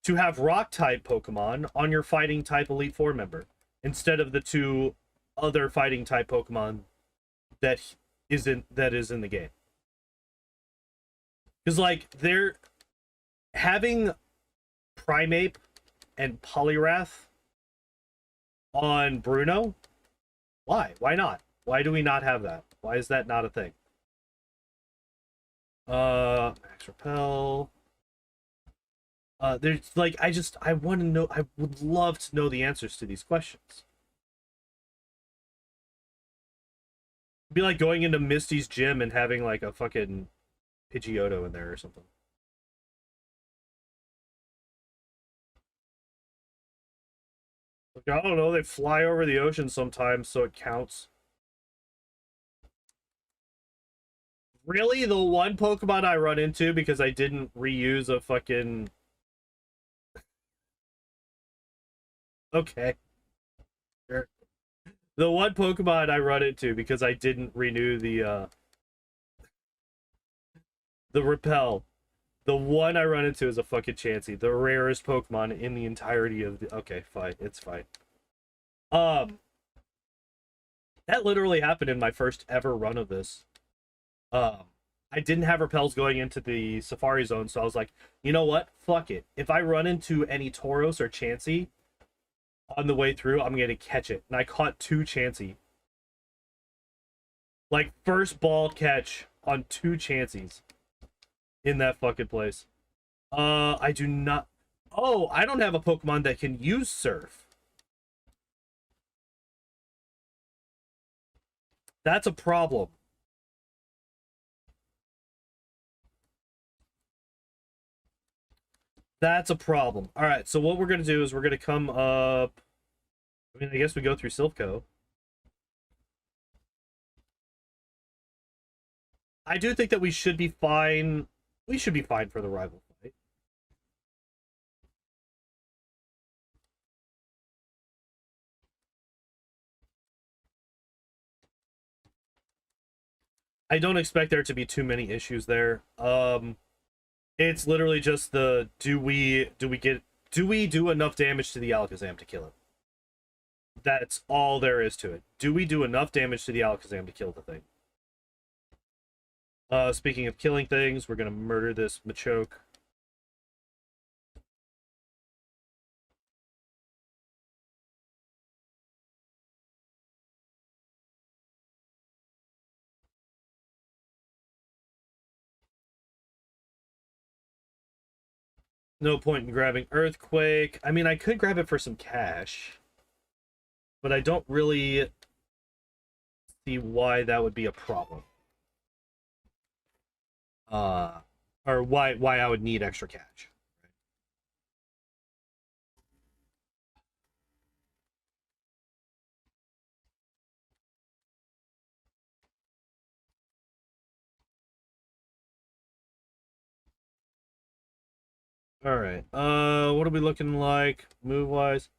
to have rock type Pokemon on your fighting type Elite Four member instead of the two other fighting type Pokemon that is in the game? Because, like, they're having Primeape and Poliwrath on Bruno. Why not? Why do we not have that? Why is that not a thing? Max Repel. There's, like, I want to know. I would love to know the answers to these questions. It'd be like going into Misty's gym and having, like, a fucking Pidgeotto in there or something. Like, I don't know, they fly over the ocean sometimes, so it counts. Really? The one Pokemon I run into because I didn't reuse a fucking... Okay. Sure. The one Pokemon I run into because I didn't renew the Repel. The one I run into is a fucking Chansey, the rarest Pokemon in the entirety of the... Okay, fine. It's fine. That literally happened in my first ever run of this. I didn't have repels going into the Safari Zone, so I was like, you know what? Fuck it. If I run into any Tauros or Chansey on the way through, I'm gonna catch it. And I caught two Chansey. Like, first ball catch on two Chanseys in that fucking place. I do not... Oh, I don't have a Pokemon that can use Surf. That's a problem. That's a problem. All right, so what we're going to do is we're going to come up... I mean, I guess we go through Silph. I do think that we should be fine. We should be fine for the rival fight. I don't expect there to be too many issues there. It's literally just the do we do enough damage to the Alakazam to kill it? That's all there is to it. Do we do enough damage to the Alakazam to kill the thing? Speaking of killing things, we're gonna murder this Machoke. No point in grabbing Earthquake. I mean, I could grab it for some cash, but I don't really see why that would be a problem. Or why I would need extra cash. All right. What are we looking like move wise?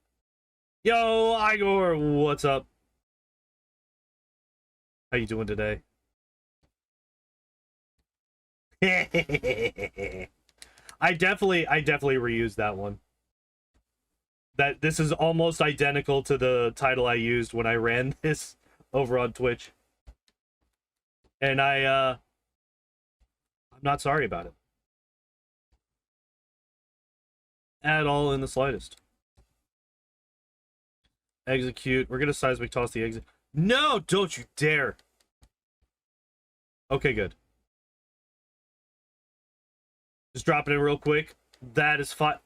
Yo, Igor, what's up? How you doing today? I definitely reused that one. This is almost identical to the title I used when I ran this over on Twitch. And I'm not sorry about it. At all in the slightest. Execute. We're gonna seismic toss the exit. No, don't you dare. Okay, good. Just dropping it real quick. That is fine.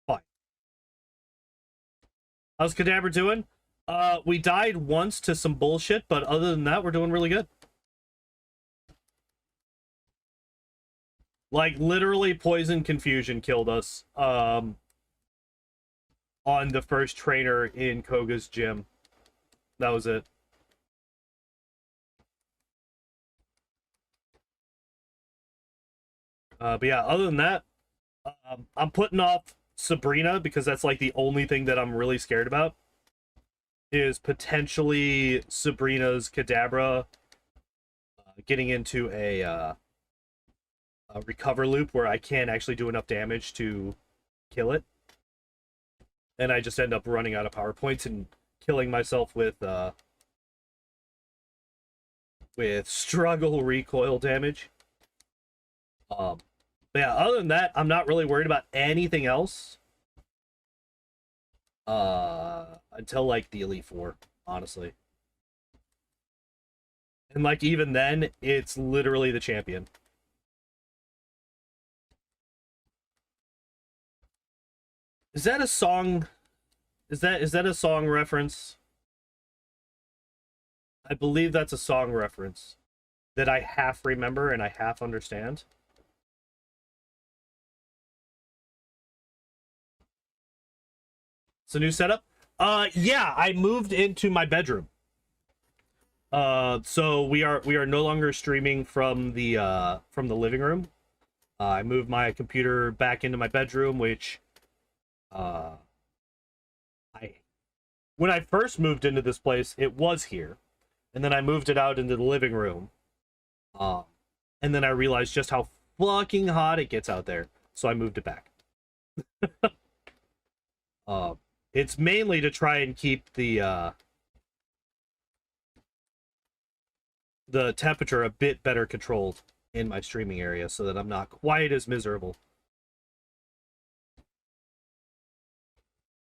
Fine. How's Kadabra doing? We died once to some bullshit, but other than that, we're doing really good. Like, literally, Poison Confusion killed us, on the first trainer in Koga's gym. That was it. But yeah, other than that, I'm putting off Sabrina because that's like the only thing that I'm really scared about. Is potentially Sabrina's Kadabra getting into a recover loop where I can't actually do enough damage to kill it. And I just end up running out of power points and killing myself with struggle recoil damage. But yeah, other than that, I'm not really worried about anything else. Until like the Elite Four, honestly. And like even then, it's literally the champion. Is that a song? Is that a song reference? I believe that's a song reference that I half remember and I half understand. It's a new setup. Yeah, I moved into my bedroom. So we are no longer streaming from the living room. I moved my computer back into my bedroom, which I when I first moved into this place, it was here, and then I moved it out into the living room. And then I realized just how fucking hot it gets out there, so I moved it back. It's mainly to try and keep the temperature a bit better controlled in my streaming area so that I'm not quite as miserable.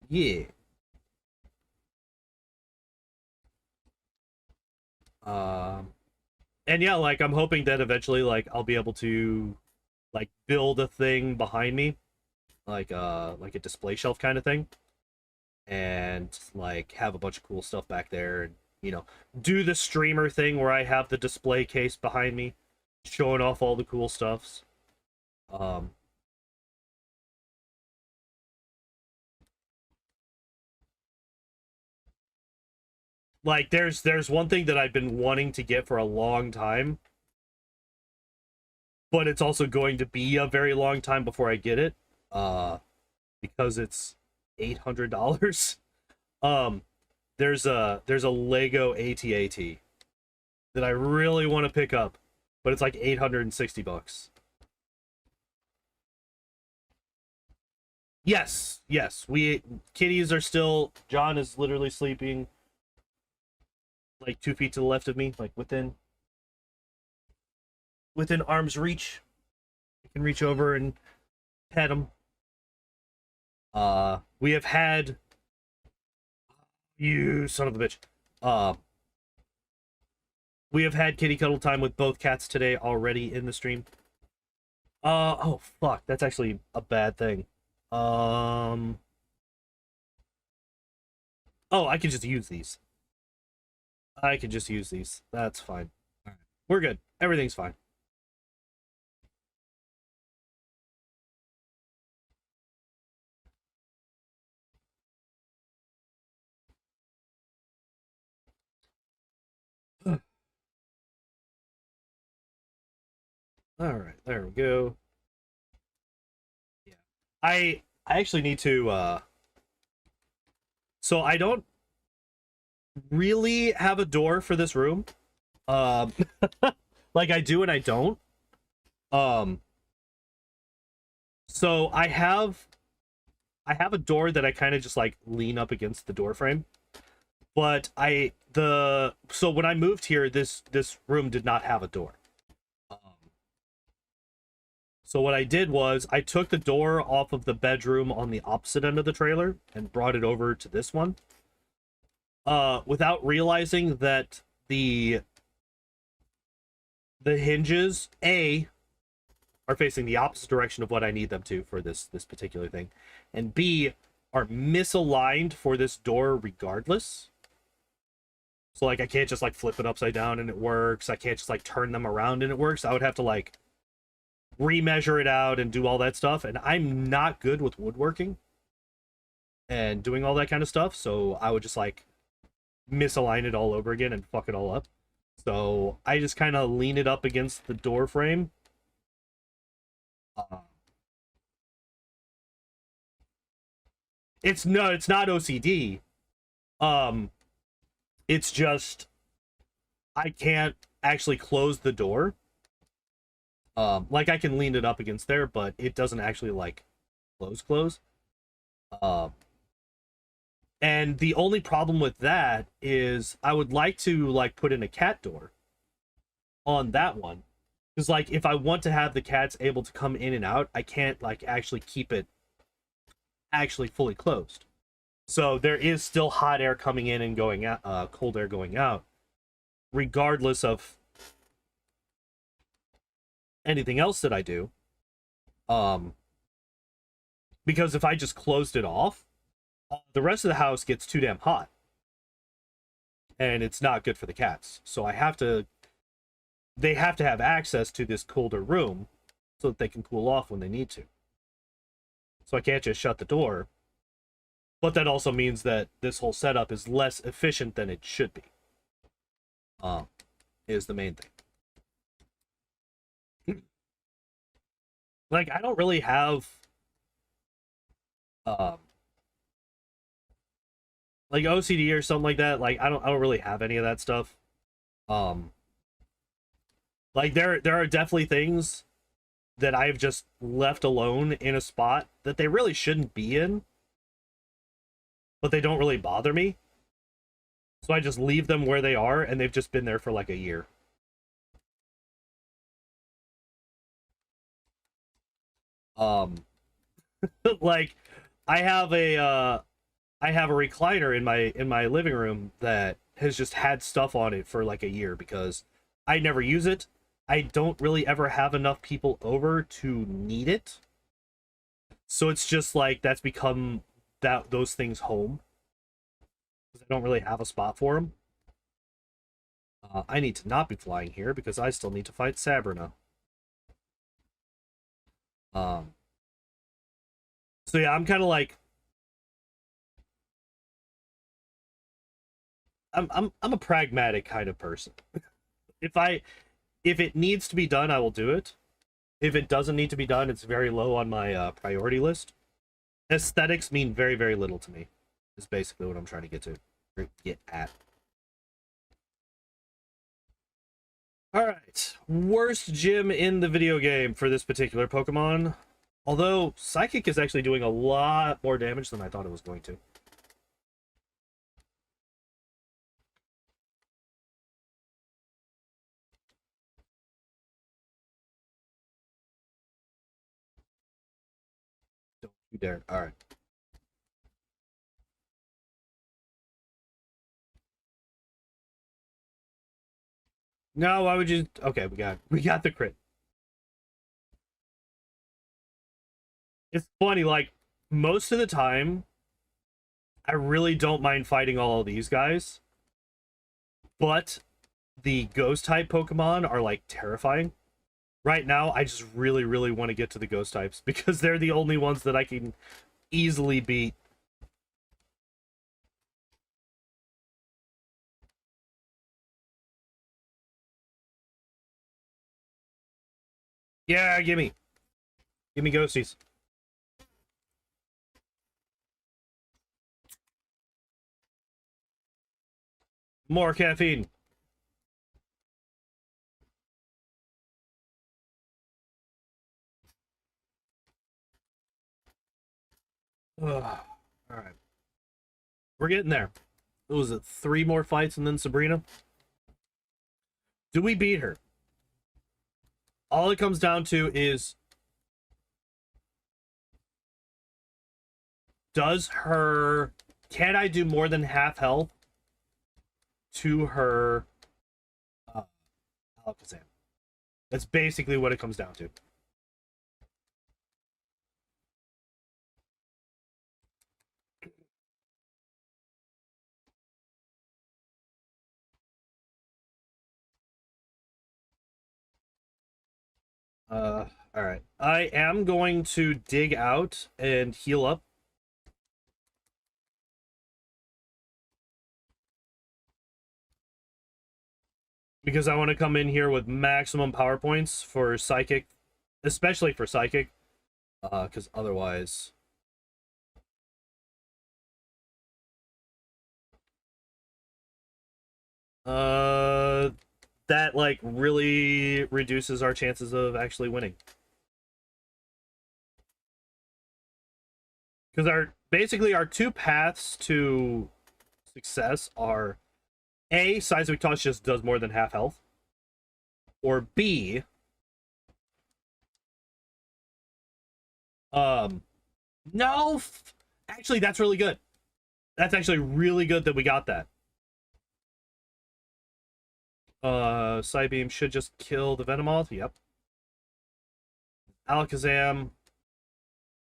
Yeah. And yeah, like I'm hoping that eventually like I'll be able to like build a thing behind me, like a display shelf kind of thing, and like have a bunch of cool stuff back there, and you know, do the streamer thing where I have the display case behind me showing off all the cool stuffs. Like there's one thing that I've been wanting to get for a long time, but it's also going to be a very long time before I get it, because it's $800. There's a Lego AT-AT that I really want to pick up, but it's like 860 bucks. Yes, kitties are still. John is literally sleeping like 2 feet to the left of me, like within arm's reach. I can reach over and pet him. We have had, you son of a bitch. We have had kitty cuddle time with both cats today already in the stream. Oh fuck, that's actually a bad thing. Oh, I can just use these. I can just use these. That's fine. All right. We're good. Everything's fine. All right, there we go. Yeah. I actually need to so I don't really have a door for this room. Um, like I do and I don't. Um, so I have a door that I kind of just like lean up against the door frame. But so when I moved here, this room did not have a door. Um, so what I did was I took the door off of the bedroom on the opposite end of the trailer and brought it over to this one. Without realizing that the hinges are facing the opposite direction of what I need them to for this particular thing, and B are misaligned for this door regardless. So like I can't just like flip it upside down and it works. I can't just like turn them around and it works. I would have to like remeasure it out and do all that stuff, and I'm not good with woodworking and doing all that kind of stuff, so I would just like misalign it all over again and fuck it all up. So I just kind of lean it up against the door frame. It's not OCD. Um, it's just I can't actually close the door. Like I can lean it up against there, but it doesn't actually like close. Um, and the only problem with that is I would like to like put in a cat door on that one. Because like if I want to have the cats able to come in and out, I can't like actually keep it actually fully closed. So there is still hot air coming in and going out, cold air going out, regardless of anything else that I do. Because if I just closed it off, the rest of the house gets too damn hot. And it's not good for the cats. So they have to have access to this colder room so that they can cool off when they need to. So I can't just shut the door. But that also means that this whole setup is less efficient than it should be. Is the main thing. Like, I don't really have like OCD or something like that. Like I don't really have any of that stuff. Like there are definitely things that I've just left alone in a spot that they really shouldn't be in, but they don't really bother me. So I just leave them where they are, and they've just been there for like a year. Um, like I have a recliner in my living room that has just had stuff on it for like a year because I never use it. I don't really ever have enough people over to need it. So it's just like that's become those things home. I don't really have a spot for them. I need to not be flying here because I still need to fight Sabrina. Um, so yeah, I'm kind of like I'm a pragmatic kind of person. If it needs to be done, I will do it. If it doesn't need to be done, it's very low on my priority list. Aesthetics mean very, very little to me. Is basically what I'm trying to get to. Or get at. Alright. Worst gym in the video game for this particular Pokemon. Although, Psychic is actually doing a lot more damage than I thought it was going to. Don't you dare. Alright. No, why would you... Okay, we got the crit. It's funny, like, most of the time, I really don't mind fighting all of these guys. But the ghost type Pokemon are, like, terrifying. Right now, I just really, really want to get to the ghost types because they're the only ones that I can easily beat. Yeah, gimme. Gimme ghosties. More caffeine. All right. We're getting there. What was it? 3 more fights and then Sabrina? Do we beat her? All it comes down to is, can I do more than half health to her Alakazam? That's basically what it comes down to. All right. I am going to dig out and heal up. Because I want to come in here with maximum power points for Psychic, especially for Psychic. Because otherwise... that, like, really reduces our chances of actually winning. Because basically our 2 paths to success are A, Seismic Toss just does more than half health, or B, no, actually that's really good. That's actually really good that we got that. Psybeam should just kill the Venomoth. Yep. Alakazam.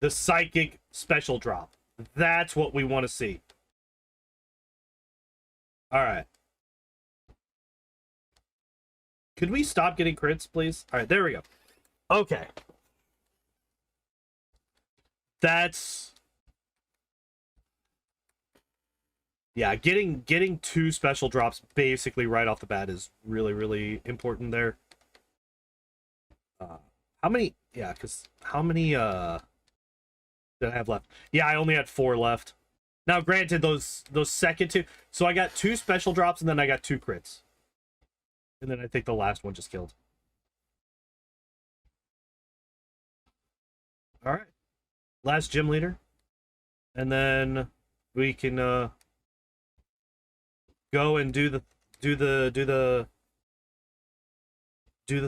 The Psychic special drop. That's what we want to see. Alright. Could we stop getting crits, please? Alright, there we go. Okay. That's... yeah, getting 2 special drops basically right off the bat is really, really important there. How many... yeah, because how many, did I have left? Yeah, I only had 4 left. Now, granted, those second 2... so I got 2 special drops, and then I got 2 crits. And then I think the last one just killed. Alright. Last gym leader. And then we can, go and do the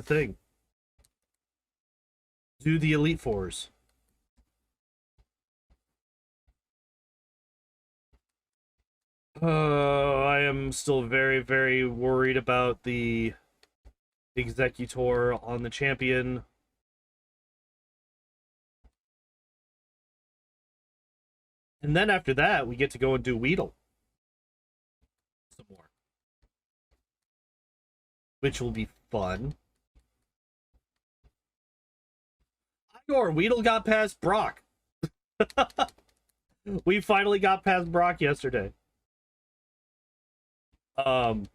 thing. Do the Elite Fours. I am still very, very worried about the Executor on the champion. And then after that, we get to go and do Weedle. Some more. Which will be fun. Igor, Weedle got past Brock. We finally got past Brock yesterday. I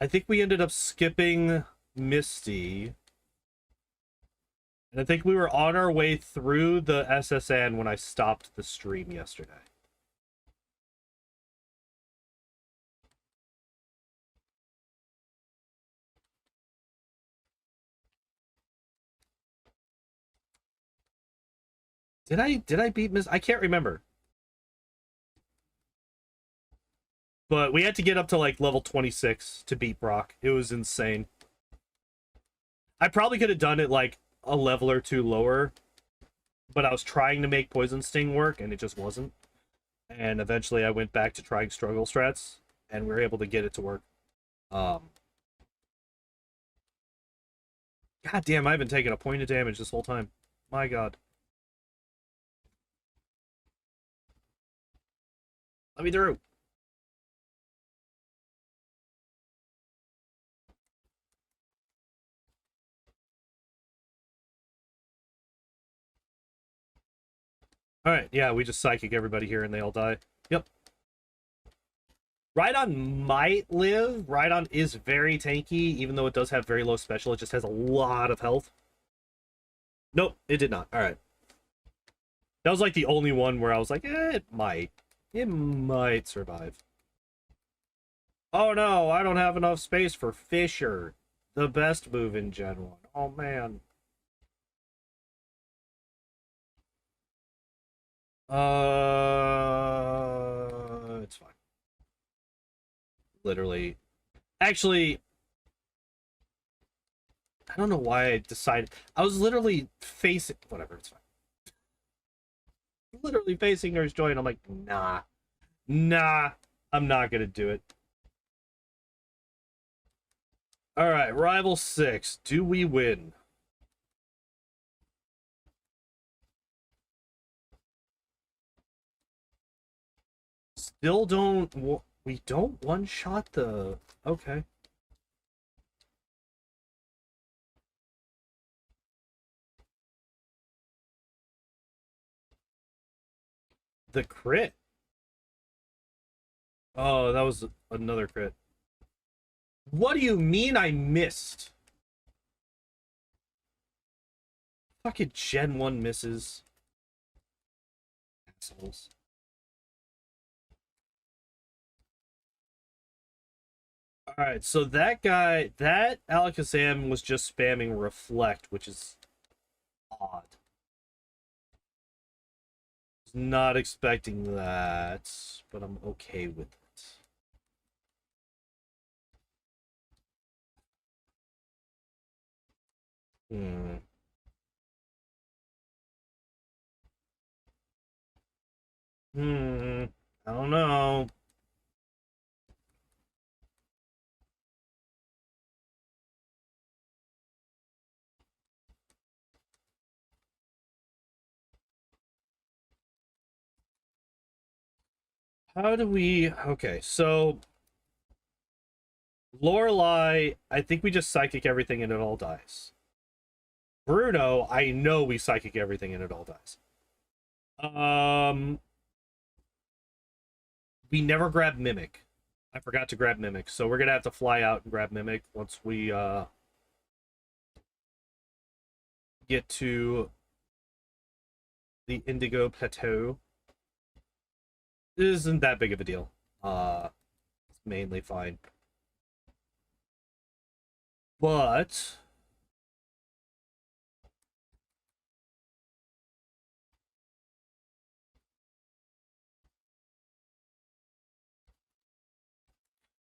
think we ended up skipping Misty. And I think we were on our way through the SSN when I stopped the stream yesterday. Did I beat Miss? I can't remember. But we had to get up to like level 26 to beat Brock. It was insane. I probably could have done it like a level or 2 lower, but I was trying to make Poison Sting work and it just wasn't. And eventually I went back to trying struggle strats and we were able to get it to work. God damn, I haven't taken a point of damage this whole time. My god. Let me through. Alright, yeah, we just psychic everybody here and they all die. Yep. Rhydon might live. Rhydon is very tanky, even though it does have very low special. It just has a lot of health. Nope, it did not. Alright. That was like the only one where I was like, it might. It might survive. Oh no, I don't have enough space for Fisher. The best move in Gen 1. Oh man. It's fine. Literally. Actually, I don't know why I decided. I was literally facing. Whatever, it's fine. Literally facing Nurse Joy, and I'm like, nah. Nah. I'm not gonna do it. Alright, Rival 6. Do we win? Still don't. We don't one-shot the. Okay. The crit. Oh, that was another crit. What do you mean I missed? Fucking Gen 1 misses. Assholes. Alright, so that guy, that Alakazam was just spamming Reflect, which is odd. Was not expecting that, but I'm okay with it. Hmm. I don't know. How do we... Okay, so... Lorelei, I think we just Psychic everything and it all dies. Bruno, I know we Psychic everything and it all dies. We never grab Mimic. I forgot to grab Mimic, so we're gonna have to fly out and grab Mimic once we get to the Indigo Plateau. It isn't that big of a deal. It's mainly fine. But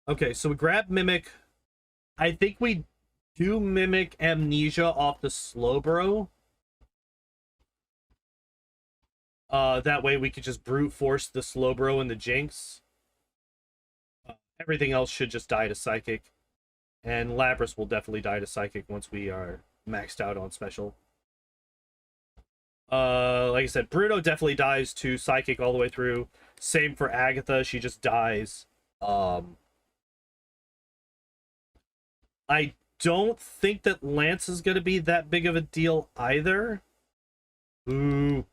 okay, so we grab Mimic. I think we do Mimic Amnesia off the Slowbro. That way we could just brute force the Slowbro and the Jinx. Everything else should just die to Psychic. And Lapras will definitely die to Psychic once we are maxed out on Special. Like I said, Bruno definitely dies to Psychic all the way through. Same for Agatha, she just dies. I don't think that Lance is going to be that big of a deal either. Ooh.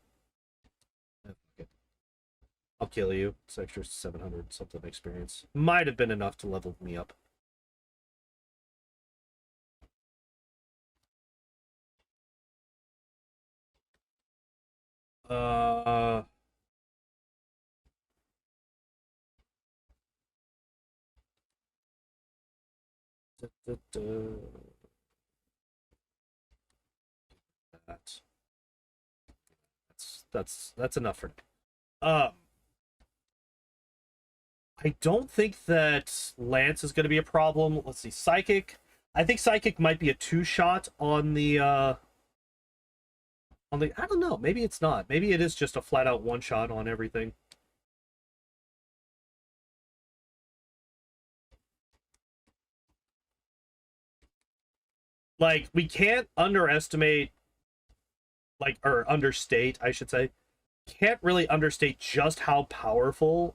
I'll kill you. It's extra 700 something experience. Might have been enough to level me up. Uh... That's enough for now. I don't think that Lance is going to be a problem. Let's see, Psychic. I think Psychic might be a two-shot on the I don't know, maybe it's not. Maybe it is just a flat-out one-shot on everything. Like, we can't underestimate, like, or understate, I should say. Can't really understate just how powerful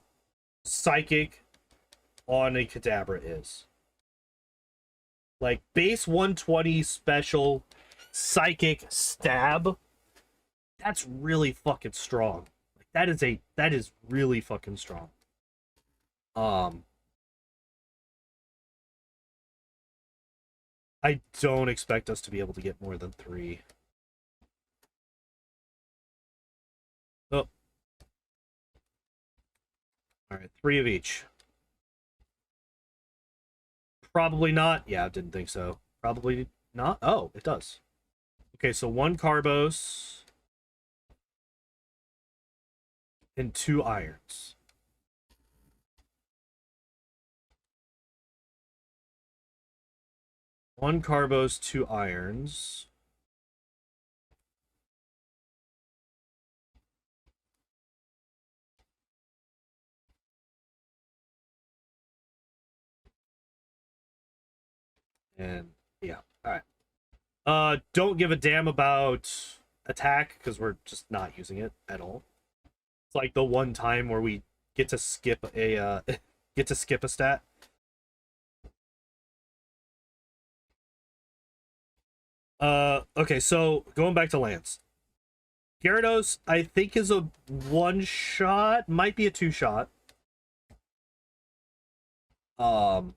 Psychic on a Kadabra is. Like, base 120 special Psychic stab, that's really fucking strong. Like, that is really fucking strong. I don't expect us to be able to get more than 3. Oh. All right, 3 of each. Probably not. Yeah, I didn't think so. Probably not. Oh, it does. Okay, so 1 carbos and 2 irons. One carbos, 2 irons. And yeah, all right. Don't give a damn about attack because we're just not using it at all. It's like the one time where we get to skip a get to skip a stat. Okay, so going back to Lance. Gyarados, I think, is a 1-shot, might be a 2-shot. The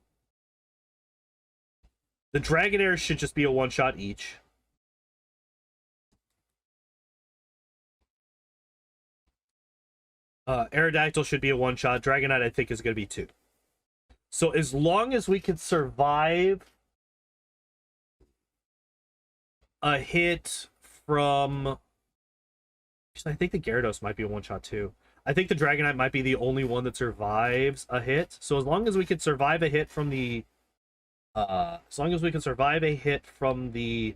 Dragonair should just be a 1-shot each. Aerodactyl should be a 1-shot. Dragonite, I think, is going to be 2. So as long as we can survive a hit from... I think the Gyarados might be a 1-shot too. I think the Dragonite might be the only one that survives a hit. So as long as we can survive a hit from the... as long as we can survive a hit from the...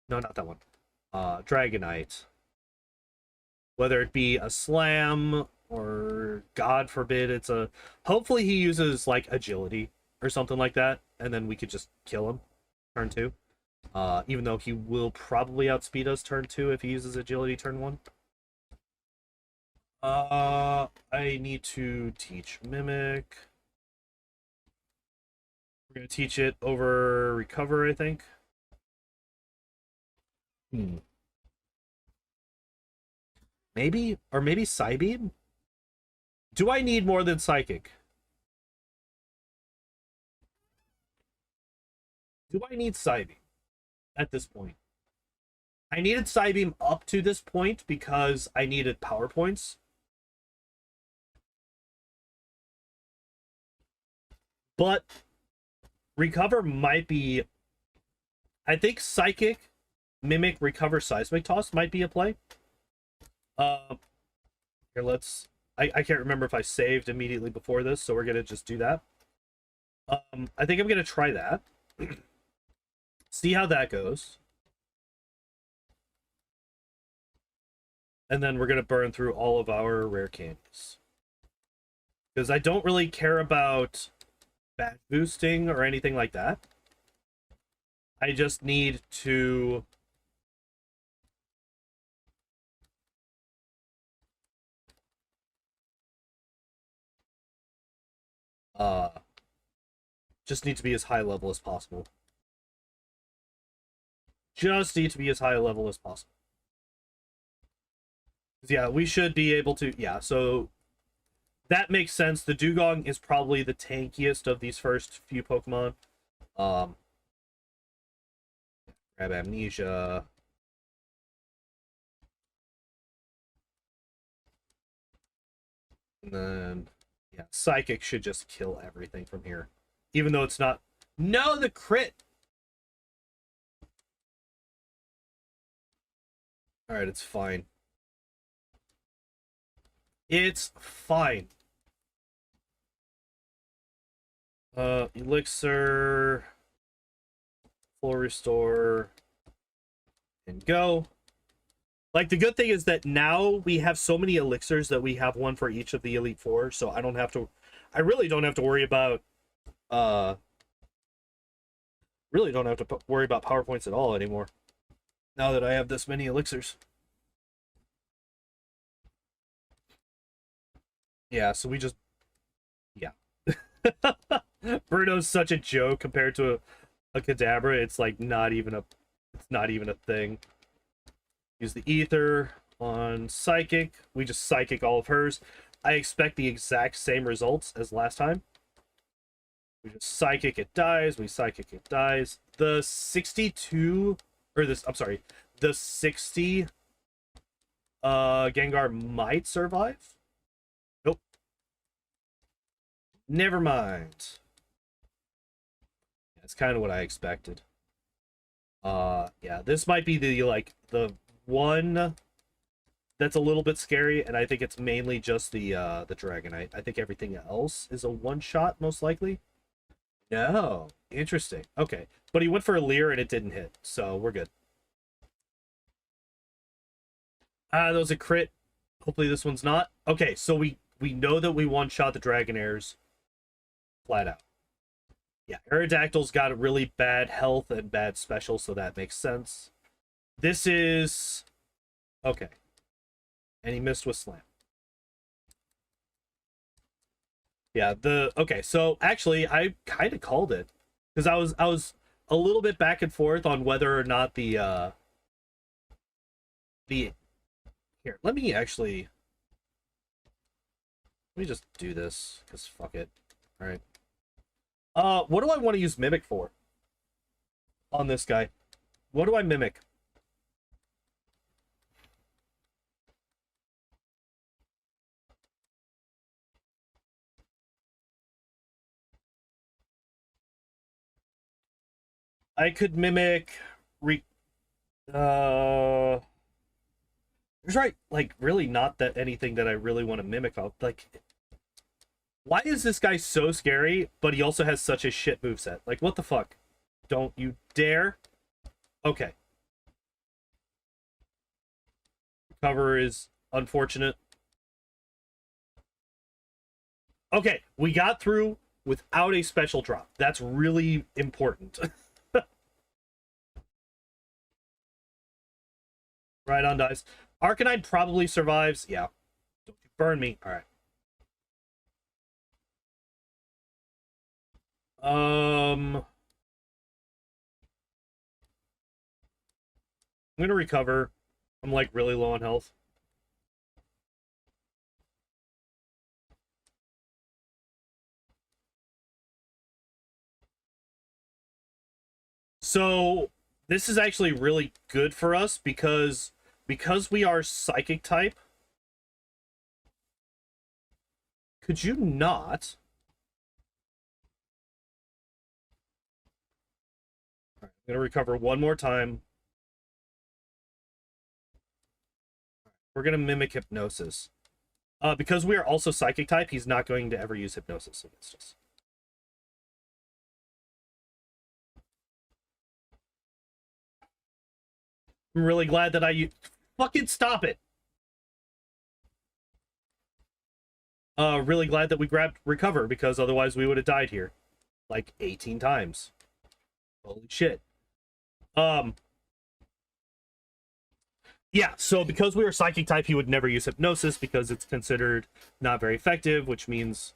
No, not that one. Dragonite. Whether it be a slam or, God forbid, it's a... Hopefully he uses, like, agility or something like that, and then we could just kill him. Turn 2. Even though he will probably outspeed us turn 2 if he uses agility turn 1. I need to teach Mimic. We're going to teach it over Recover, I think. Maybe? Or maybe Psybeam? Do I need more than Psychic? Do I need Psybeam at this point? I needed Psybeam up to this point because I needed power points. But Recover might be... I think Psychic, Mimic, Recover, Seismic Toss might be a play. Here, let's... I can't remember if I saved immediately before this, so we're going to just do that. I think I'm going to try that. See how that goes. And then we're going to burn through all of our rare candies. Because I don't really care about badge boosting or anything like that. I just need to... just need to be as high level as possible. Just need to be as high level as possible. Yeah, we should be able to... Yeah, so that makes sense. The Dugong is probably the tankiest of these first few Pokemon. Grab Amnesia. And then, yeah, Psychic should just kill everything from here. Even though it's not... No, the crit! Alright, it's fine. It's fine. Elixir, full restore, and go. Like, the good thing is that now we have so many elixirs that we have one for each of the Elite Four, so I don't have to... I really don't have to worry about... really don't have to worry about PowerPoints at all anymore. Now that I have this many elixirs. Yeah, so we just... Yeah. Bruno's such a joke compared to a Kadabra. It's like not even a... It's not even a thing. Use the Ether on Psychic. We just Psychic all of hers. I expect the exact same results as last time. We just Psychic, it dies. We Psychic, it dies. The 62... Or this... I'm sorry. The 60... Gengar might survive. Nope. Never mind. That's kind of what I expected. Yeah, this might be the, like, the one that's a little bit scary, and I think it's mainly just the Dragonite. I think everything else is a one-shot, most likely. No. Interesting. Okay. But he went for a Leer, and it didn't hit, so we're good. That was a crit. Hopefully this one's not. Okay, so we know that we one-shot the Dragonairs flat out. Yeah, Aerodactyl's got a really bad health and bad special, so that makes sense. This is... Okay. And he missed with Slam. Yeah, okay, so actually I kind of called it. Because I was a little bit back and forth on whether or not the here, let me just do this, because fuck it. Alright. What do I want to use Mimic for? On this guy. What do I Mimic? I could Mimic... There's like really not that anything that I really want to mimic of. Like, why is this guy so scary, but he also has such a shit moveset? Like, what the fuck? Don't you dare. Okay. Cover is unfortunate. Okay, we got through without a special drop. That's really important. Right on, dice. Arcanine probably survives. Yeah. Don't you burn me. Alright. I'm gonna recover. I'm like really low on health. So this is actually really good for us because we are psychic type. Could you not? All right, I'm gonna recover one more time. We're gonna mimic hypnosis. Because we are also psychic type, he's not going to ever use hypnosis against us. I'm really glad that I fucking stop it. Really glad that we grabbed recover, because otherwise we would have died here like 18 times. Holy shit. Yeah, so because we are psychic type, he would never use hypnosis because it's considered not very effective, which means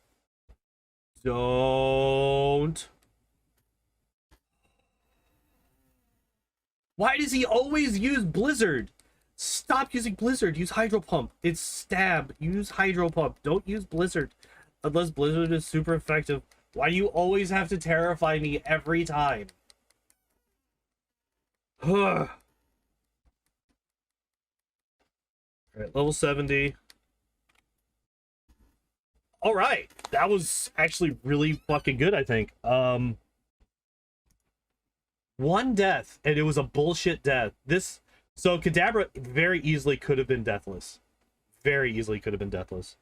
don't. Why does he always use Blizzard? Stop using Blizzard. Use Hydro Pump. It's stab. Use Hydro Pump. Don't use Blizzard. Unless Blizzard is super effective. Why do you always have to terrify me every time? Alright, level 70. Alright. That was actually really fucking good, I think. One death, and it was a bullshit death. So Kadabra very easily could have been deathless. Very easily could have been deathless.